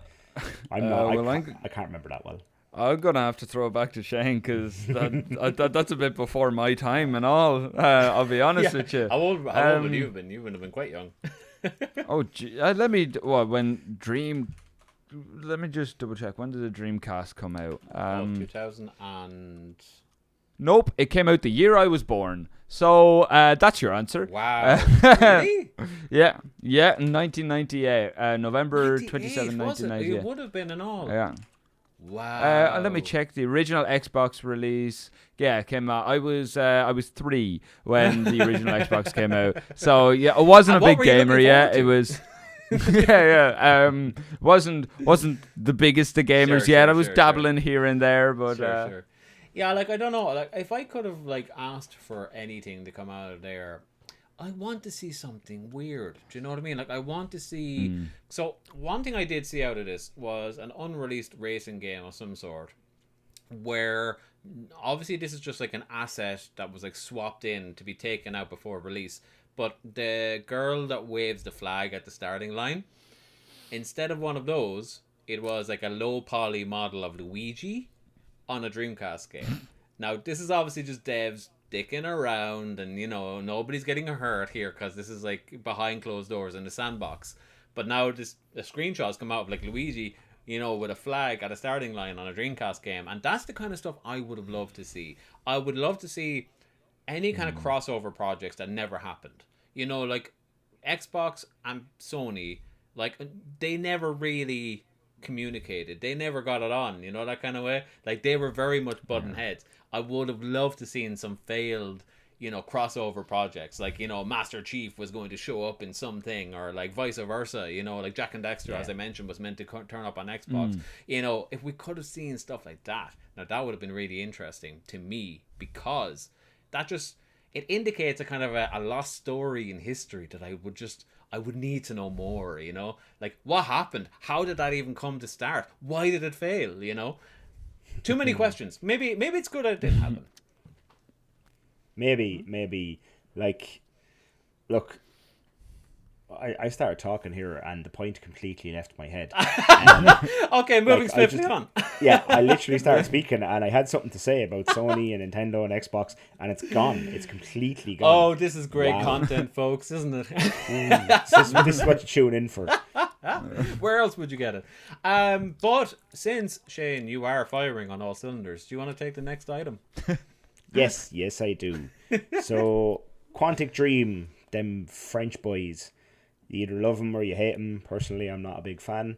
I'm not. I can't remember that well. I'm gonna have to throw it back to Shane because that's a bit before my time and all. I'll be honest with you. How old would you have been? You would have been quite young. Oh, gee, let me. When Dreamcast let me just double check. When did the Dreamcast come out? 2000 and... Nope, it came out the year I was born. So that's your answer. Wow. Really? Yeah, in 1998, November 27, 1998. It would have been and all. Yeah. Wow. And let me check the original Xbox release. Yeah, it came out. I was 3 when the original Xbox came out. So yeah, it wasn't And a what big were you gamer looking yet. forward It to? was. Yeah. Wasn't the biggest of gamers Sure, yet. sure, I was sure, dabbling here and there, but Sure. Yeah, like, I don't know. Like, if I could have, like, asked for anything to come out of there, I want to see something weird. Do you know what I mean? Like, I want to see... So, one thing I did see out of this was an unreleased racing game of some sort, where obviously this is just like an asset that was, like, swapped in to be taken out before release. But the girl that waves the flag at the starting line, instead of one of those, it was like a low poly model of Luigi on a Dreamcast game. Now, this is obviously just devs dicking around, and, you know, nobody's getting hurt here because this is like behind closed doors in the sandbox. But now the screenshots come out of like Luigi, you know, with a flag at a starting line on a Dreamcast game, and that's the kind of stuff I would have loved to see. I would love to see any kind of crossover projects that never happened. You know, like Xbox and Sony, like, they never really communicated. They never got it on, you know, that kind of way. Like, they were very much button heads. I would have loved to seen some failed, you know, crossover projects. Like, you know, Master Chief was going to show up in something, or like vice versa, you know, like Jack and Dexter, as I mentioned, was meant to turn up on Xbox. You know, if we could have seen stuff like that, now that would have been really interesting to me, because that just, it indicates a kind of a lost story in history that I would need to know more, you know? Like, what happened? How did that even come to start? Why did it fail, you know? Too many questions. Maybe it's good that it didn't happen. Maybe. Like, look, I started talking here and the point completely left my head. Okay, moving like, swiftly on. Yeah, I literally started speaking and I had something to say about Sony and Nintendo and Xbox, and it's gone. It's completely gone. Oh, this is great content, folks, isn't it? This is what you tune in for. Where else would you get it? But since, Shane, you are firing on all cylinders, do you want to take the next item? Yes, I do. So, Quantic Dream, them French boys, you either love them or you hate them. Personally, I'm not a big fan.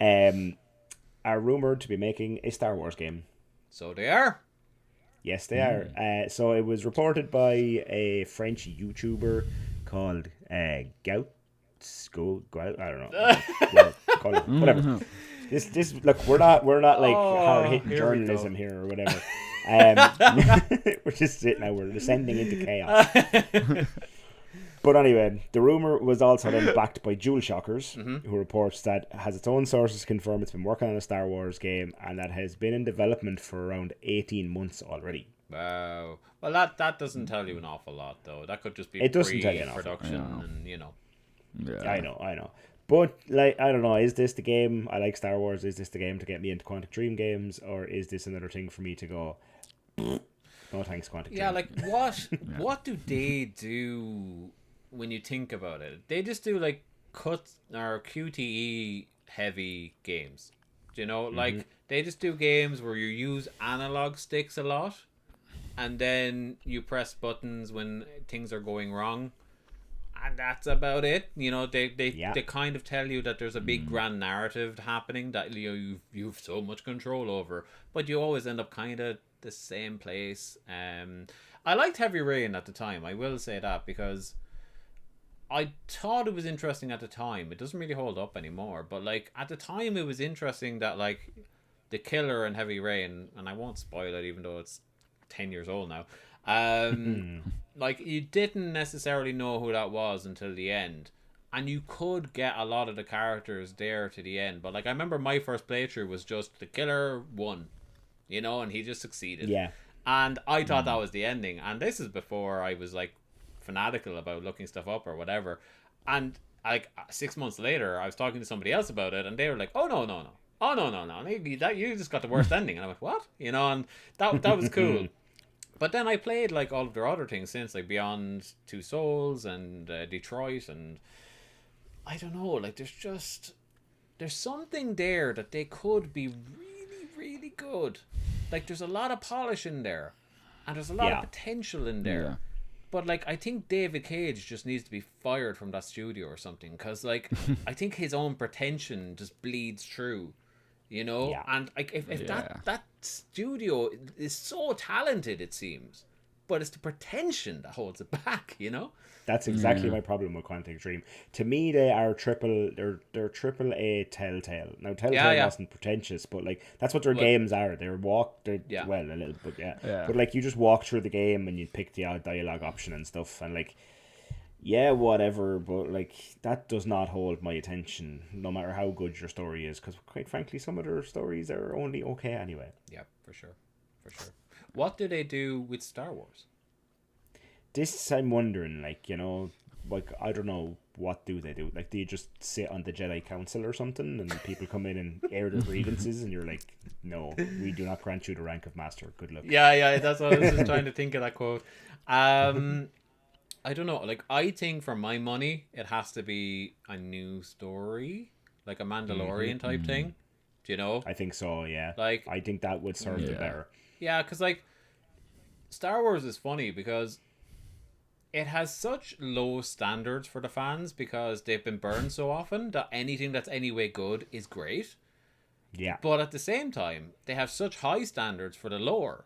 Are rumoured to be making a Star Wars game. So they are. Yes, they are. So it was reported by a French YouTuber called Gout. I don't know. Whatever. This look, we're not like hard hitting journalism here or whatever. We're just sitting now. We're descending into chaos. But anyway, the rumour was also then backed by DualShockers, who reports that has its own sources confirm it's been working on a Star Wars game and that has been in development for around 18 months already. Wow. Well, that doesn't tell you an awful lot, though. That could just be It doesn't tell you an awful production, and, you know. Yeah. I know. But, like, I don't know, is this the game? I like Star Wars. Is this the game to get me into Quantic Dream games? Or is this another thing for me to go, no thanks, Quantic Dream? Yeah, like, what do they do when you think about it? They just do, like, cut or QTE heavy games. Do you know? Like, they just do games where you use analog sticks a lot, and then you press buttons when things are going wrong. And that's about it. You know, they kind of tell you that there's a big grand narrative happening that you've so much control over, but you always end up kind of the same place. I liked Heavy Rain at the time. I will say that, because I thought it was interesting at the time. It doesn't really hold up anymore, but like at the time it was interesting that like the killer in Heavy Rain, and I won't spoil it even though it's 10 years old now. Like, you didn't necessarily know who that was until the end, and you could get a lot of the characters there to the end. But like, I remember my first playthrough was just the killer won, you know, and he just succeeded. Yeah. And I thought that was the ending. And this is before I was like fanatical about looking stuff up or whatever. And like 6 months later, I was talking to somebody else about it, and they were like, "Oh no, you just got the worst ending." And I went, "What?" You know, and that was cool. But then I played like all of their other things since, like Beyond Two Souls and Detroit, and I don't know, like there's just there's something there that they could be really, really good. Like, there's a lot of polish in there, and there's a lot of potential in there. Yeah. But, like, I think David Cage just needs to be fired from that studio or something, because, like, I think his own pretension just bleeds through, you know? Yeah. And, like, if that studio is so talented, it seems, but it's the pretension that holds it back, you know? That's exactly my problem with Quantic Dream. To me, they are they're triple A Telltale. Now, Telltale wasn't pretentious, but like that's what their games are. They're well, a little, but but like you just walk through the game and you pick the odd dialogue option and stuff, and like whatever. But like that does not hold my attention, no matter how good your story is, because quite frankly, some of their stories are only okay anyway. Yeah, for sure. What do they do with Star Wars? This I'm wondering, like, you know, like, I don't know, what do they do? Like, do you just sit on the Jedi Council or something and people come in and air their grievances and you're like, no, we do not grant you the rank of master. Good luck. Yeah, that's what I was just trying to think of that quote. I don't know. Like, I think for my money, it has to be a new story, like a Mandalorian type thing. Do you know? I think so, yeah. Like, I think that would serve it better. Yeah, because, like, Star Wars is funny because it has such low standards for the fans because they've been burned so often that anything that's anyway good is great. Yeah. But at the same time, they have such high standards for the lore.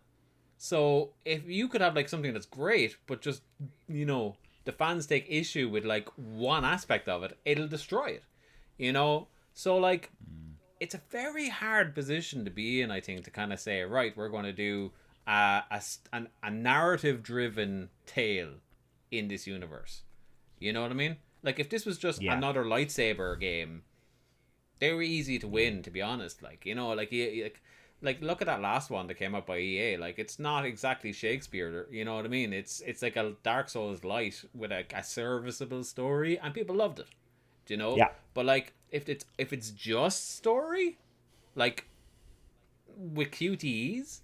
So if you could have like something that's great, but just, you know, the fans take issue with like one aspect of it, it'll destroy it. You know? So like, it's a very hard position to be in, I think, to kind of say, right, we're going to do a narrative-driven tale in this universe. You know what I mean? Like, if this was just another lightsaber game, they were easy to win, to be honest. Like, you know, like look at that last one that came out by EA. Like, it's not exactly Shakespeare, you know what I mean? It's like a Dark Souls light with a serviceable story, and people loved it. Do you know? Yeah. But like, if it's just story, like with QTEs,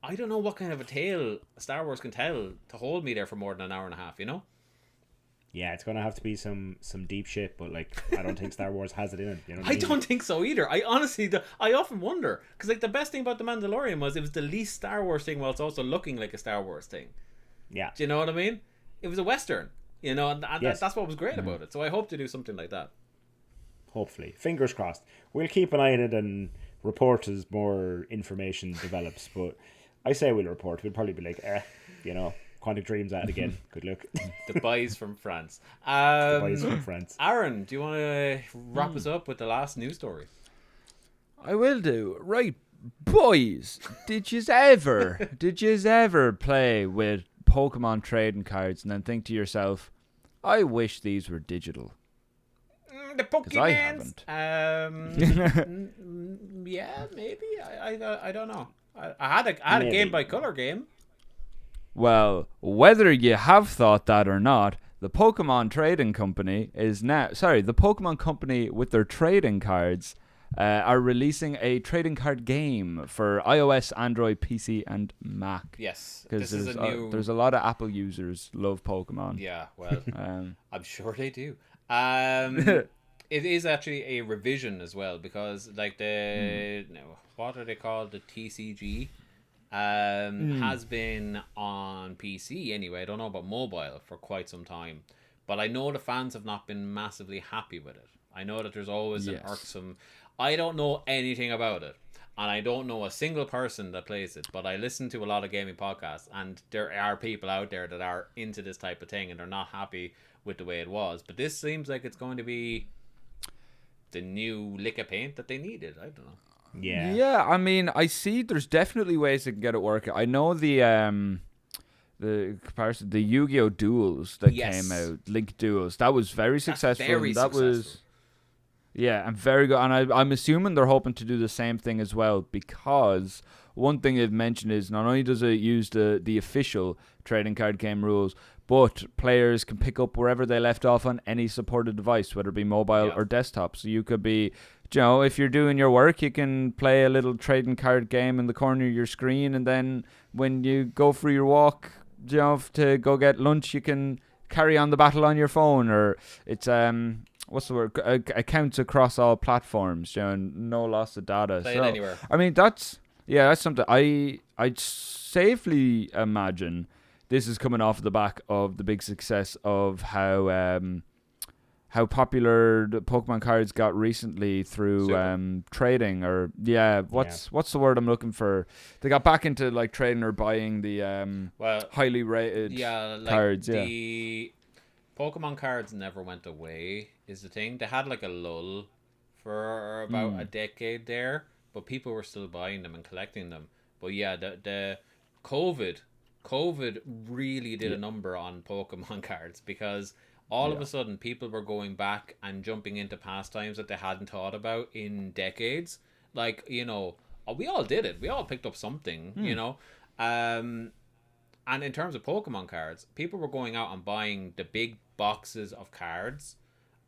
I don't know what kind of a tale Star Wars can tell to hold me there for more than an hour and a half, you know? Yeah, it's going to have to be some deep shit, but like, I don't think Star Wars has it in it. You know what I don't think so either. I honestly, I often wonder, because like the best thing about The Mandalorian was it was the least Star Wars thing while it's also looking like a Star Wars thing. Yeah. Do you know what I mean? It was a Western, you know, and Yes. that's what was great about it. So I hope to do something like that. Hopefully. Fingers crossed. We'll keep an eye on it and report as more information develops, but I say we'll report. We'll probably be like, you know, Quantic Dream's at it again. Good luck. The boys from France. The boys from France. Aaron, do you want to wrap us up with the last news story? I will do. Right, boys, did yous ever play with Pokemon trading cards and then think to yourself, I wish these were digital? The Pokemons. I haven't. Yeah, maybe. I don't know. I had a Game Boy Color game. Well, whether you have thought that or not, the Pokemon Trading Company the Pokemon Company with their trading cards are releasing a trading card game for iOS, Android, PC, and Mac. Yes, because this is a new. There's a lot of Apple users love Pokemon. Yeah, well, I'm sure they do. It is actually a revision as well because, like what are they called? The TCG has been on PC anyway. I don't know about mobile for quite some time, but I know the fans have not been massively happy with it. I know that there's always an irksome. I don't know anything about it, and I don't know a single person that plays it. But I listen to a lot of gaming podcasts, and there are people out there that are into this type of thing, and they're not happy with the way it was. But this seems like it's going to be the new lick of paint that they needed. I don't know. Yeah, I mean, I see there's definitely ways they can get it working. I know the comparison, the Yu-Gi-Oh! Duels that came out, Link Duels, that was very successful. Was and very good. And I'm assuming they're hoping to do the same thing as well, because one thing they've mentioned is not only does it use the official trading card game rules, but players can pick up wherever they left off on any supported device, whether it be mobile or desktop. So you could be, you know, if you're doing your work, you can play a little trading card game in the corner of your screen, and then when you go for your walk, you know, to go get lunch, you can carry on the battle on your phone. Or it's what's the word? Accounts across all platforms, no loss of data. Play it anywhere. I mean, that's something I'd safely imagine this is coming off the back of the big success of how popular the Pokemon cards got recently through trading, or what's the word I'm looking for? They got back into like trading or buying the highly rated cards. The Pokemon cards never went away, is the thing. They had like a lull for about a decade there, but people were still buying them and collecting them. But yeah, the COVID really did a number on Pokemon cards, because all of a sudden people were going back and jumping into pastimes that they hadn't thought about in decades. Like, we all did it. We all picked up something, And in terms of Pokemon cards, people were going out and buying the big boxes of cards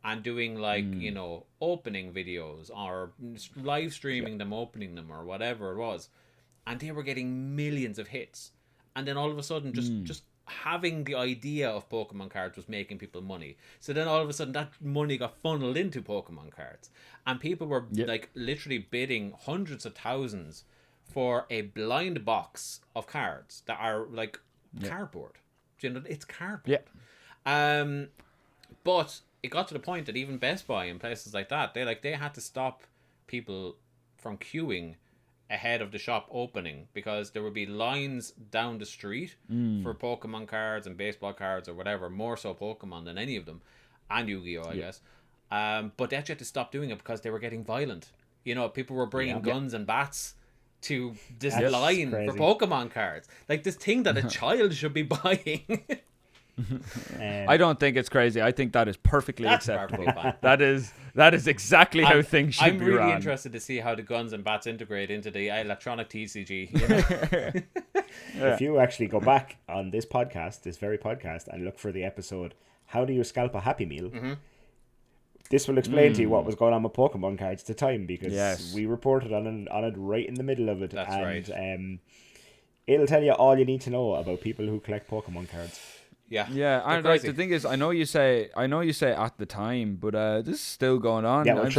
and doing opening videos or live streaming them, opening them, or whatever it was. And they were getting millions of hits. And then all of a sudden, just having the idea of Pokemon cards was making people money. So then all of a sudden that money got funneled into Pokemon cards. And people were literally bidding hundreds of thousands for a blind box of cards that are like cardboard. It's cardboard. Yeah. But it got to the point that even Best Buy and places like that, they had to stop people from queuing ahead of the shop opening, because there would be lines down the street for Pokemon cards and baseball cards or whatever, more so Pokemon than any of them, and Yu-Gi-Oh, I guess. But they actually had to stop doing it because they were getting violent. People were bringing guns and bats to this line for Pokemon cards. Like this thing that a child should be buying. I don't think it's crazy. I think that is perfectly acceptable. That is exactly how things should be run. I'm really interested to see how the guns and bats integrate into the electronic TCG. If you actually go back on this very podcast, and look for the episode, How Do You Scalp a Happy Meal? Mm-hmm. This will explain to you what was going on with Pokemon cards at the time, because we reported on it right in the middle of it. That's right. It'll tell you all you need to know about people who collect Pokemon cards. Yeah, and like, the thing is, I know you say at the time, but this is still going on. Yeah, I'm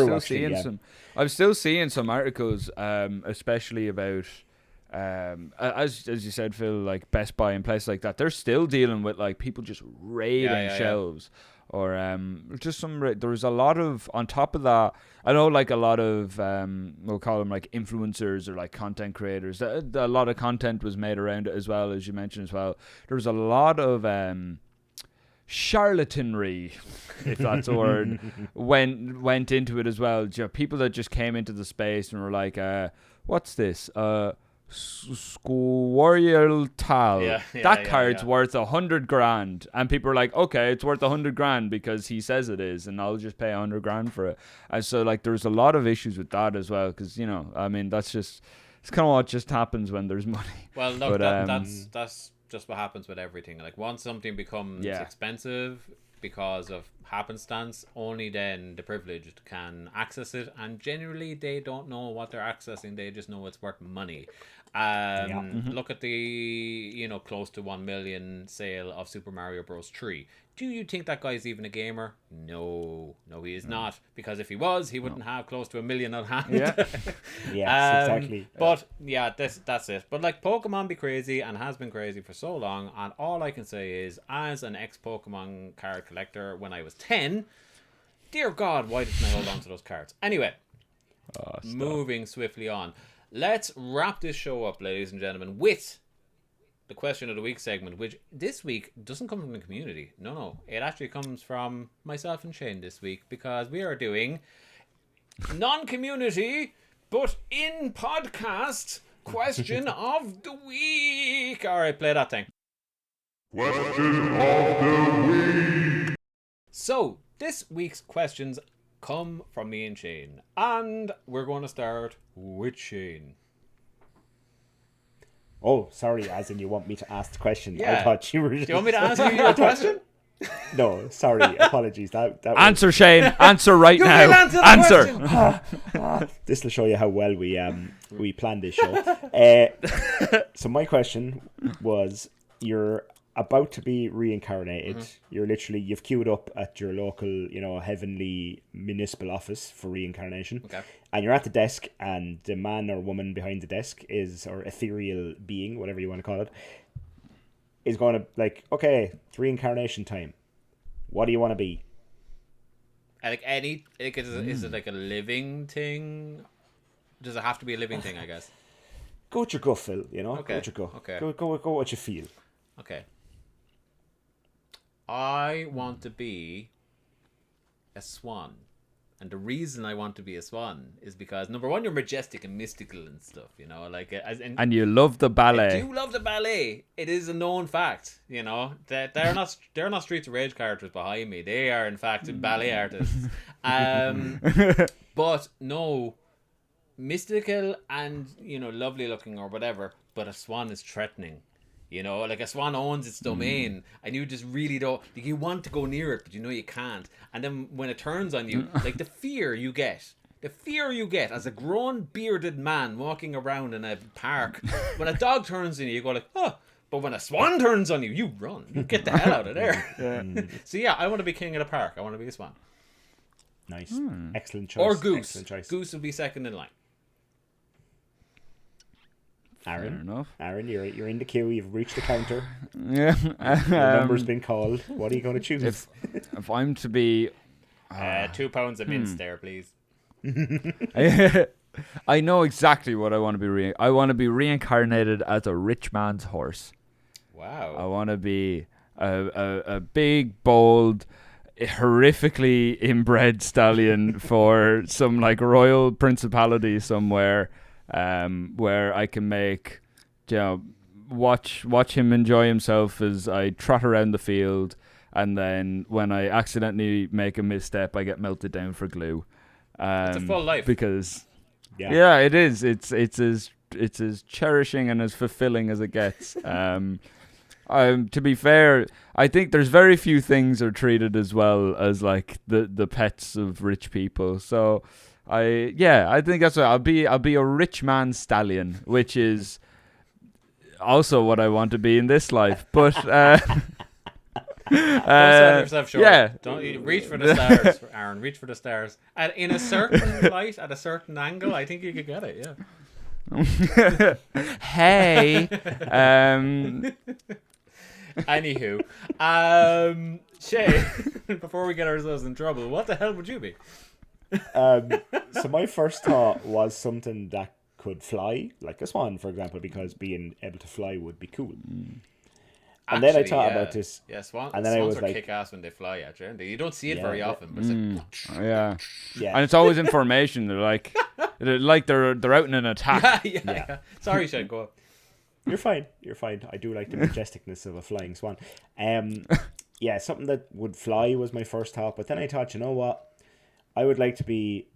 still seeing some articles, especially about as you said, Phil, like Best Buy and places like that. They're still dealing with like people just raiding shelves. Or just there was a lot of, on top of that, I know like a lot of, we'll call them like influencers or like content creators. A lot of content was made around it as well, as you mentioned as well. There was a lot of charlatanry, if that's a word, went into it as well. People that just came into the space and were like, what's this? Squirrel Tal. That card's worth $100,000, and people are like, okay, it's worth $100,000 because he says it is, and I'll just pay $100,000 for it. And so like there's a lot of issues with that as well, because I mean it's kind of what just happens when there's money. Well, look, that's just what happens with everything. Like once something becomes expensive because of happenstance, only then the privileged can access it, and generally they don't know what they're accessing. They just know it's worth money. Look at the close to 1 million sale of Super Mario Bros. 3. Do you think that guy's even a gamer? No, he is not, because if he was, he wouldn't have close to 1 million on hand. Exactly. But that's it. But like, Pokemon be crazy and has been crazy for so long, and all I can say is, as an ex-Pokemon card collector when I was 10, dear God, why didn't I hold on to those cards? Anyway, moving swiftly on. Let's wrap this show up, ladies and gentlemen, with the question of the week segment, which this week doesn't come from the community. No, it actually comes from myself and Shane this week, because we are doing non-community but in podcast question of the week. All right, play that thing. Question of the week. So this week's questions come from me and Shane, and we're going to start with Shane. Oh, sorry, as in you want me to ask the question. Yeah. I thought you were... Do you want me to ask you a question? No, sorry, apologies. That answer, Shane. Answer right now. Answer. This will show you how well we planned this show. So my question was, you're about to be reincarnated. You've queued up at your local, heavenly municipal office for reincarnation. Okay. And you're at the desk, and the man or woman behind the desk or ethereal being, whatever you want to call it, is going to okay, it's reincarnation time. What do you want to be? Is it like a living thing? Does it have to be a living thing, I guess? Go with your gut, Phil, Okay. Go with your gut. Okay. Go what you feel. Okay. I want to be a swan. And the reason I want to be a swan is because, number one, you're majestic and mystical and stuff, And you love the ballet. I do love the ballet. It is a known fact, that they're not Streets of Rage characters behind me. They are, in fact, ballet artists. But no, mystical and, lovely looking or whatever, but a swan is threatening. A swan owns its domain, and you just really don't. You want to go near it, but you can't. And then when it turns on you, the fear you get as a grown bearded man walking around in a park. When a dog turns on you, you go oh. But when a swan turns on you, you run. You get the hell out of there. So yeah, I want to be king of the park. I want to be a swan. Nice, excellent choice. Or goose. Excellent choice. Goose would be second in line. Aaron, Fair enough. Aaron, you're in the queue. You've reached the counter. Yeah. Your number's been called. What are you going to choose? If I'm to be... 2 pounds of mince there, please. I know exactly what I want to be. I want to be reincarnated as a rich man's horse. Wow. I want to be a big, bold, horrifically inbred stallion for some royal principality somewhere, where I can make, watch him enjoy himself as I trot around the field, and then when I accidentally make a misstep, I get melted down for glue. It's a full life. Because yeah, it is. It's as cherishing and as fulfilling as it gets. To be fair, I think there's very few things are treated as well as the pets of rich people. So I think that's what I'll be a rich man stallion, which is also what I want to be in this life. But don't sell yourself short. Yeah. Don't reach for the stars, Aaron. Reach for the stars. And in a certain light, at a certain angle, I think you could get it. Yeah. Hey. Anywho, Shay, before we get ourselves in trouble, what the hell would you be? So my first thought was something that could fly, like a swan, for example, because being able to fly would be cool. And then I thought about this. Yeah, swans I was are kick ass when they fly at you. You don't see it very often, but it's Yeah. Yeah. And it's always in formation. They're they're out in an attack. yeah. Sorry, Shane, go on. You're fine. I do like the majesticness of a flying swan. Yeah, something that would fly was my first thought, but then I thought, you know what? I would like to be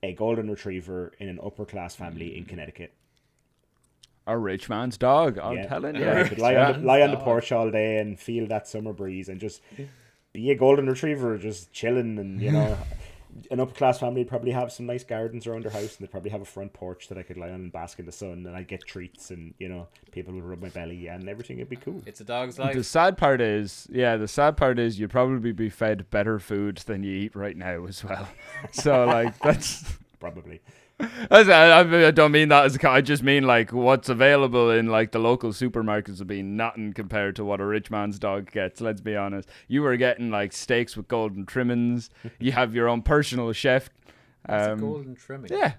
a golden retriever in an upper class family in Connecticut. A rich man's dog, I'm telling you. Yeah, I could lie on the porch all day and feel that summer breeze and just be a golden retriever, just chilling. And an upper class family would probably have some nice gardens around their house, and they'd probably have a front porch that I could lie on and bask in the sun, and I'd get treats, and people would rub my belly, and everything would be cool. It's a dog's life. The sad part is you'd probably be fed better food than you eat right now as well. So that's Probably. I don't mean that as I just mean what's available in the local supermarkets would be nothing compared to what a rich man's dog gets. Let's be honest. You were getting steaks with golden trimmings. You have your own personal chef. It's a golden trimming. Yeah,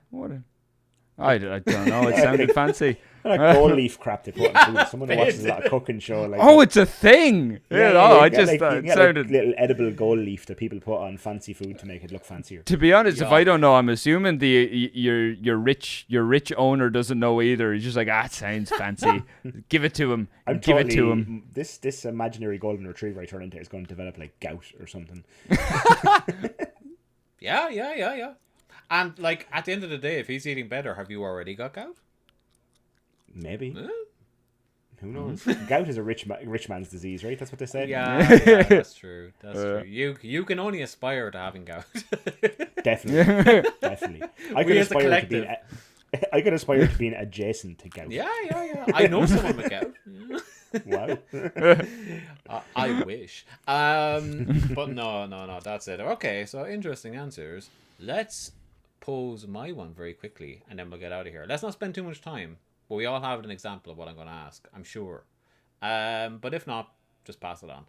I don't know. It sounded fancy. Like gold leaf crap they put in food. Someone who watches a lot of cooking show. It's a thing. I just it sounded like little edible gold leaf that people put on fancy food to make it look fancier. To be honest, if I don't know, I'm assuming your rich owner doesn't know either. He's just it sounds fancy. Give it to him. Give it to him. This imaginary golden retriever I turn into is going to develop gout or something. Yeah. And at the end of the day, if he's eating better, have you already got gout? Maybe. Who knows? Gout is a rich man's disease, right? That's what they say. Yeah, that's true. That's true. You can only aspire to having gout. Definitely. I could aspire to being adjacent to gout. Yeah. I know someone with gout. Wow. I wish. But no, that's it. Okay, so interesting answers. Let's pose my one very quickly, and then we'll get out of here. Let's not spend too much time, but we all have an example of what I'm going to ask, I'm sure. But if not, just pass it on.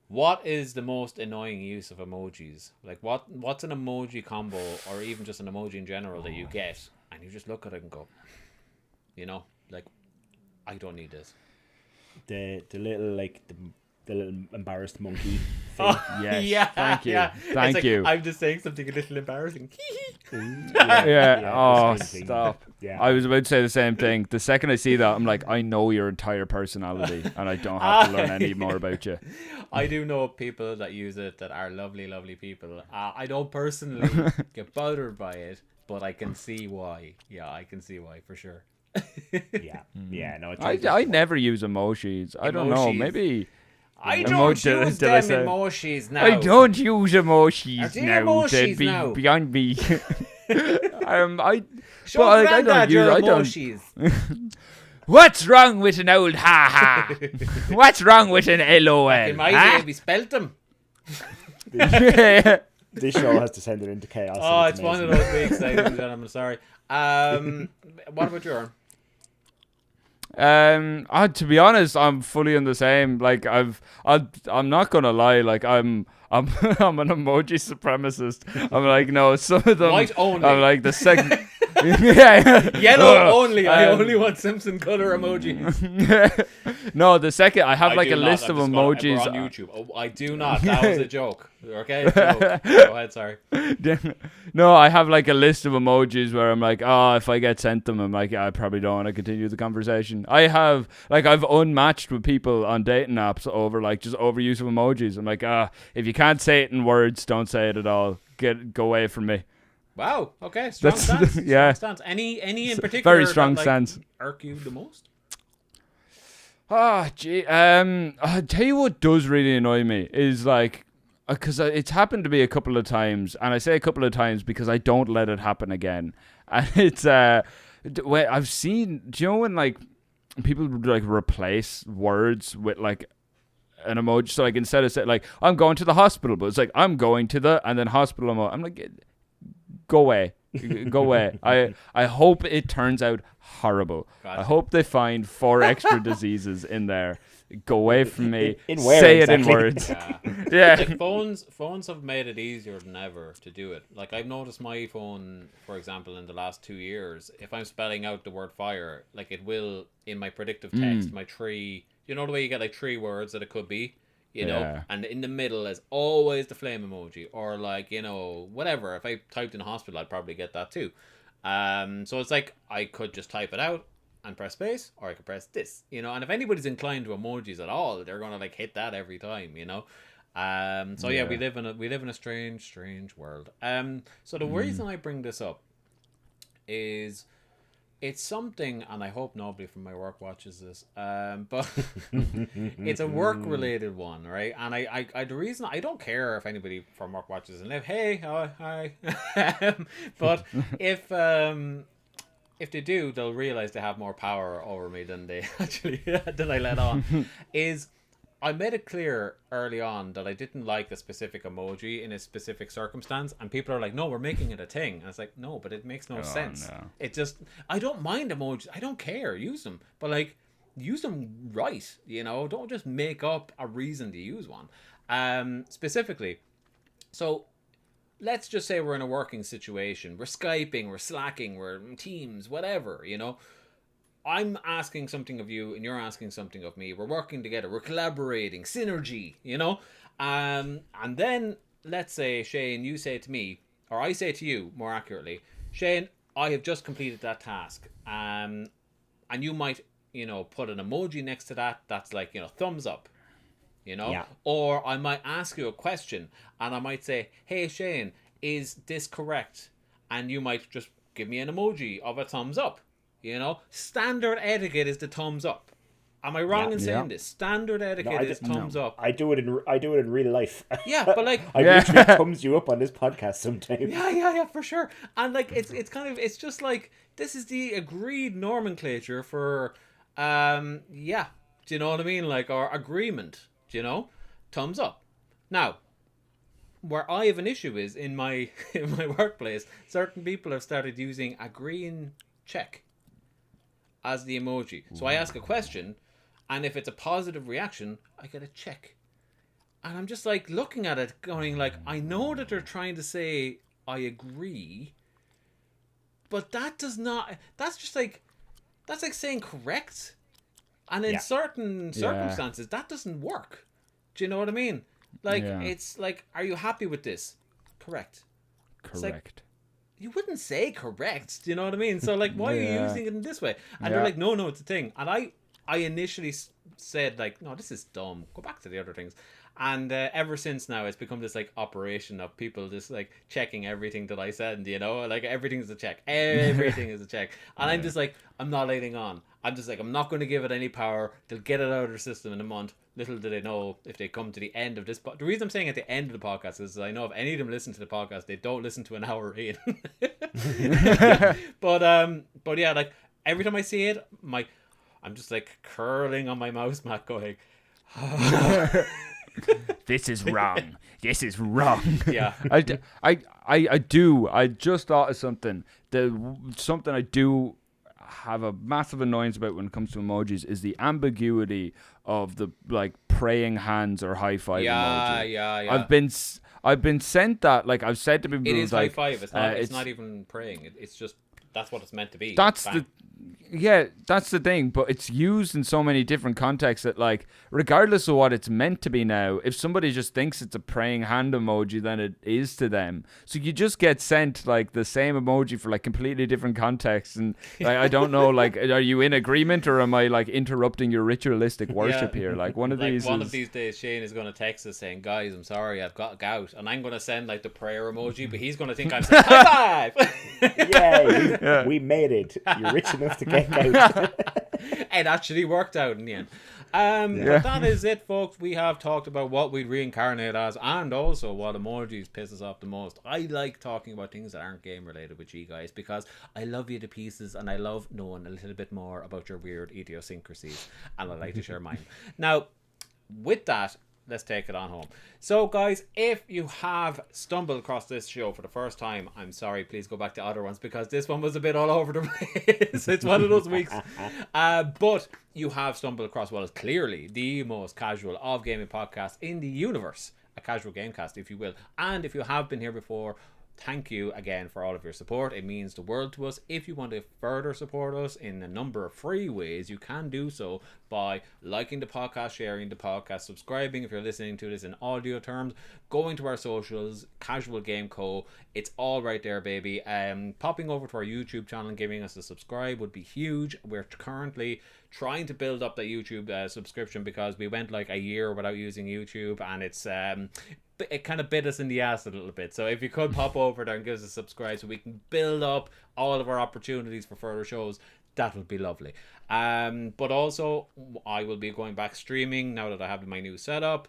What is the most annoying use of emojis? Like, what's an emoji combo, or even just an emoji in general that you get, and you just look at it and go, like, I don't need this. The little the little embarrassed monkey thing. Yes. Yeah, Thank you. yeah. Thank It's you. like, I'm just saying something a little embarrassing. Yeah. Oh, this kind of thing. stop. Yeah. I was about to say the same thing. The second I see that, I'm like, I know your entire personality, and I don't have to learn any more about you. I do know people that use it that are lovely, lovely people. I don't personally get bothered by it, but I can see why. Yeah, I can see why for sure. Yeah. No, I never use emojis. I don't know. Emojis. Maybe I don't use them emojis now. I don't use emojis I do now. emojis They'd be now. beyond me. Show But, Grandad I don't use. your I don't. emojis. What's wrong with an old ha ha? What's wrong with an LOL? In my huh? day, we spelt them. This show has descended into chaos. Oh, and it's one of amazing. those weeks, ladies and gentlemen. Sorry. What about your? To be honest, I'm fully in the same. Like I'm not gonna lie. Like I'm I'm an emoji supremacist. I'm like, no, some of them. White only. I'm like the second. yeah. Yellow only. I only want Simpson color emojis. No, the second I have I like do a not. list I'm of just gonna- emojis. we're on YouTube. Oh, I do not. That was a joke. Okay. Joke. Go ahead. Sorry. No, I have like a list of emojis where I'm like, oh, if I get sent them, I'm like, I probably don't want to continue the conversation. I've unmatched with people on dating apps over like just overuse of emojis. I'm like, if you can't say it in words, don't say it at all. Go away from me. Wow. Okay. Strong That's- stance. yeah. Strong stance. Any in particular? Very strong that, stance. Irk you the most? Gee. I'll tell you what does really annoy me is like, because it's happened to me a couple of times, and I say a couple of times because I don't let it happen again. And it's when I've seen, do you know when like people like replace words with like an emoji? So like instead of saying like I'm going to the hospital, but it's like I'm going to the and then hospital emoji. I'm like, go away. Go away. I hope it turns out horrible. Gotcha. I hope they find 4 extra diseases in there. Go away from me. In where Say exactly? it in words. Yeah. Yeah. Like phones have made it easier than ever to do it. Like I've noticed my phone, for example, in the last 2 years, if I'm spelling out the word fire, like it will in my predictive text, my 3, you know the way you get like 3 words that it could be, you know, Yeah. and in the middle is always the flame emoji or like, you know, whatever. If I typed in hospital, I'd probably get that too. So it's like I could just type it out and press space, or I could press this, you know. And if anybody's inclined to emojis at all, they're gonna like hit that every time, you know. So yeah, we live in a strange world. So the reason I bring this up is it's something, and I hope nobody from my work watches this, but it's a work related one, right? And I the reason I don't care if anybody from work watches and live, hey, hi, but if they do, they'll realize they have more power over me than they actually than I let on. Is I made it clear early on that I didn't like a specific emoji in a specific circumstance, and people are like, no, we're making it a thing. And it's like, no, but it makes no sense. No. It just, I don't mind emojis. I don't care. Use them. But like, use them right, you know? Don't just make up a reason to use one. Specifically, so let's just say we're in a working situation. We're Skyping, we're Slacking, we're Teams, whatever, you know? I'm asking something of you and you're asking something of me. We're working together. We're collaborating. Synergy, you know? And then, let's say, Shane, you say to me, or I say to you, more accurately, Shane, I have just completed that task. And you might, you know, put an emoji next to that that's like, you know, thumbs up, you know? Yeah. Or I might ask you a question and I might say, hey, Shane, is this correct? And you might just give me an emoji of a thumbs up. You know, standard etiquette is the thumbs up. Am I wrong in saying this? Standard etiquette is thumbs up. I do it in real life. Yeah, but like, I literally thumbs you up on this podcast sometimes. yeah, for sure. And like, it's kind of, it's just like, this is the agreed nomenclature for, Do you know what I mean? Like, or agreement, do you know? Thumbs up. Now, where I have an issue is in my workplace, certain people have started using a green check as the emoji. So I ask a question, and if it's a positive reaction, I get a check. And I'm just like looking at it, going like, I know that they're trying to say I agree, but that does not. That's just like, that's like saying correct. And in certain circumstances, that doesn't work. Do you know what I mean? Like, it's like, are you happy with this? Correct. Correct. You wouldn't say correct. Do you know what I mean? So, like, why are you using it in this way? And they're like, no, it's a thing. And I initially said, like, no, this is dumb. Go back to the other things. And ever since now, it's become this, like, operation of people just, like, checking everything that I said. You know? Like, everything is a check. Everything is a check. And I'm just like, I'm not letting on. I'm just like, I'm not going to give it any power. They'll get it out of their system in a month. Little do they know if they come to the end of this. The reason I'm saying at the end of the podcast is I know if any of them listen to the podcast, they don't listen to an hour in. But yeah, like every time I see it, I'm just like curling on my mouse mat, going, "This is wrong. This is wrong." Yeah, I do. I just thought of something. Something I do have a massive annoyance about when it comes to emojis is the ambiguity of the like praying hands or high five emoji. Yeah. I've been sent that, like I've said to people, it is like, high five. It's not even praying. It's just that's what it's meant to be. That's the thing, but it's used in so many different contexts that, like, regardless of what it's meant to be now, if somebody just thinks it's a praying hand emoji, then it is to them. So you just get sent like the same emoji for like completely different contexts, and like, I don't know, like, are you in agreement or am I like interrupting your ritualistic worship here? Like one of these days, Shane is going to text us saying, "Guys, I'm sorry, I've got gout," and I'm going to send like the prayer emoji, but he's going to think I'm saying high five. Yay! We made it. You're rich enough to get out. It actually worked out in the end. But that is it, folks. We have talked about what we'd reincarnate as and also what emojis piss us off the most. I like talking about things that aren't game related with you guys because I love you to pieces and I love knowing a little bit more about your weird idiosyncrasies, and I like to share mine. Now, with that, let's take it on home. So, guys, if you have stumbled across this show for the first time, I'm sorry, please go back to other ones because this one was a bit all over the place. It's one of those weeks. But you have stumbled across what is clearly the most casual of gaming podcast in the universe, a casual gamecast, if you will. And if you have been here before, thank you again for all of your support. It means the world to us. If you want to further support us in a number of free ways, you can do so by liking the podcast, sharing the podcast, subscribing if you're listening to this in audio terms, going to our socials, Casual Game Co. It's all right there, baby. Popping over to our YouTube channel and giving us a subscribe would be huge. We're currently trying to build up that YouTube subscription because we went like a year without using YouTube, and it kind of bit us in the ass a little bit. So if you could pop over there and give us a subscribe so we can build up all of our opportunities for further shows, that would be lovely. But also, I will be going back streaming now that I have my new setup.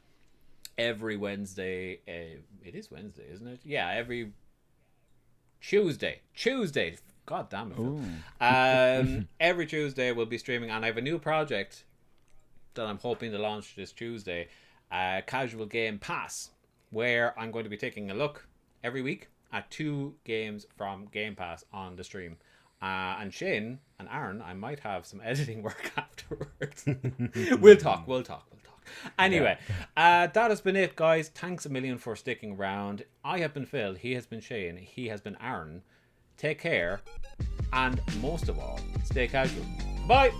Every Wednesday, it is Wednesday, isn't it? Yeah, every Tuesday. God damn it. Every Tuesday we'll be streaming, and I have a new project that I'm hoping to launch this Tuesday, Casual Game Pass, where I'm going to be taking a look every week at 2 games from Game Pass on the stream. And Shane and Aaron, I might have some editing work afterwards. We'll talk. Anyway, that has been it, guys. Thanks a million for sticking around. I have been Phil. He has been Shane. He has been Aaron. Take care. And most of all, stay casual. Bye.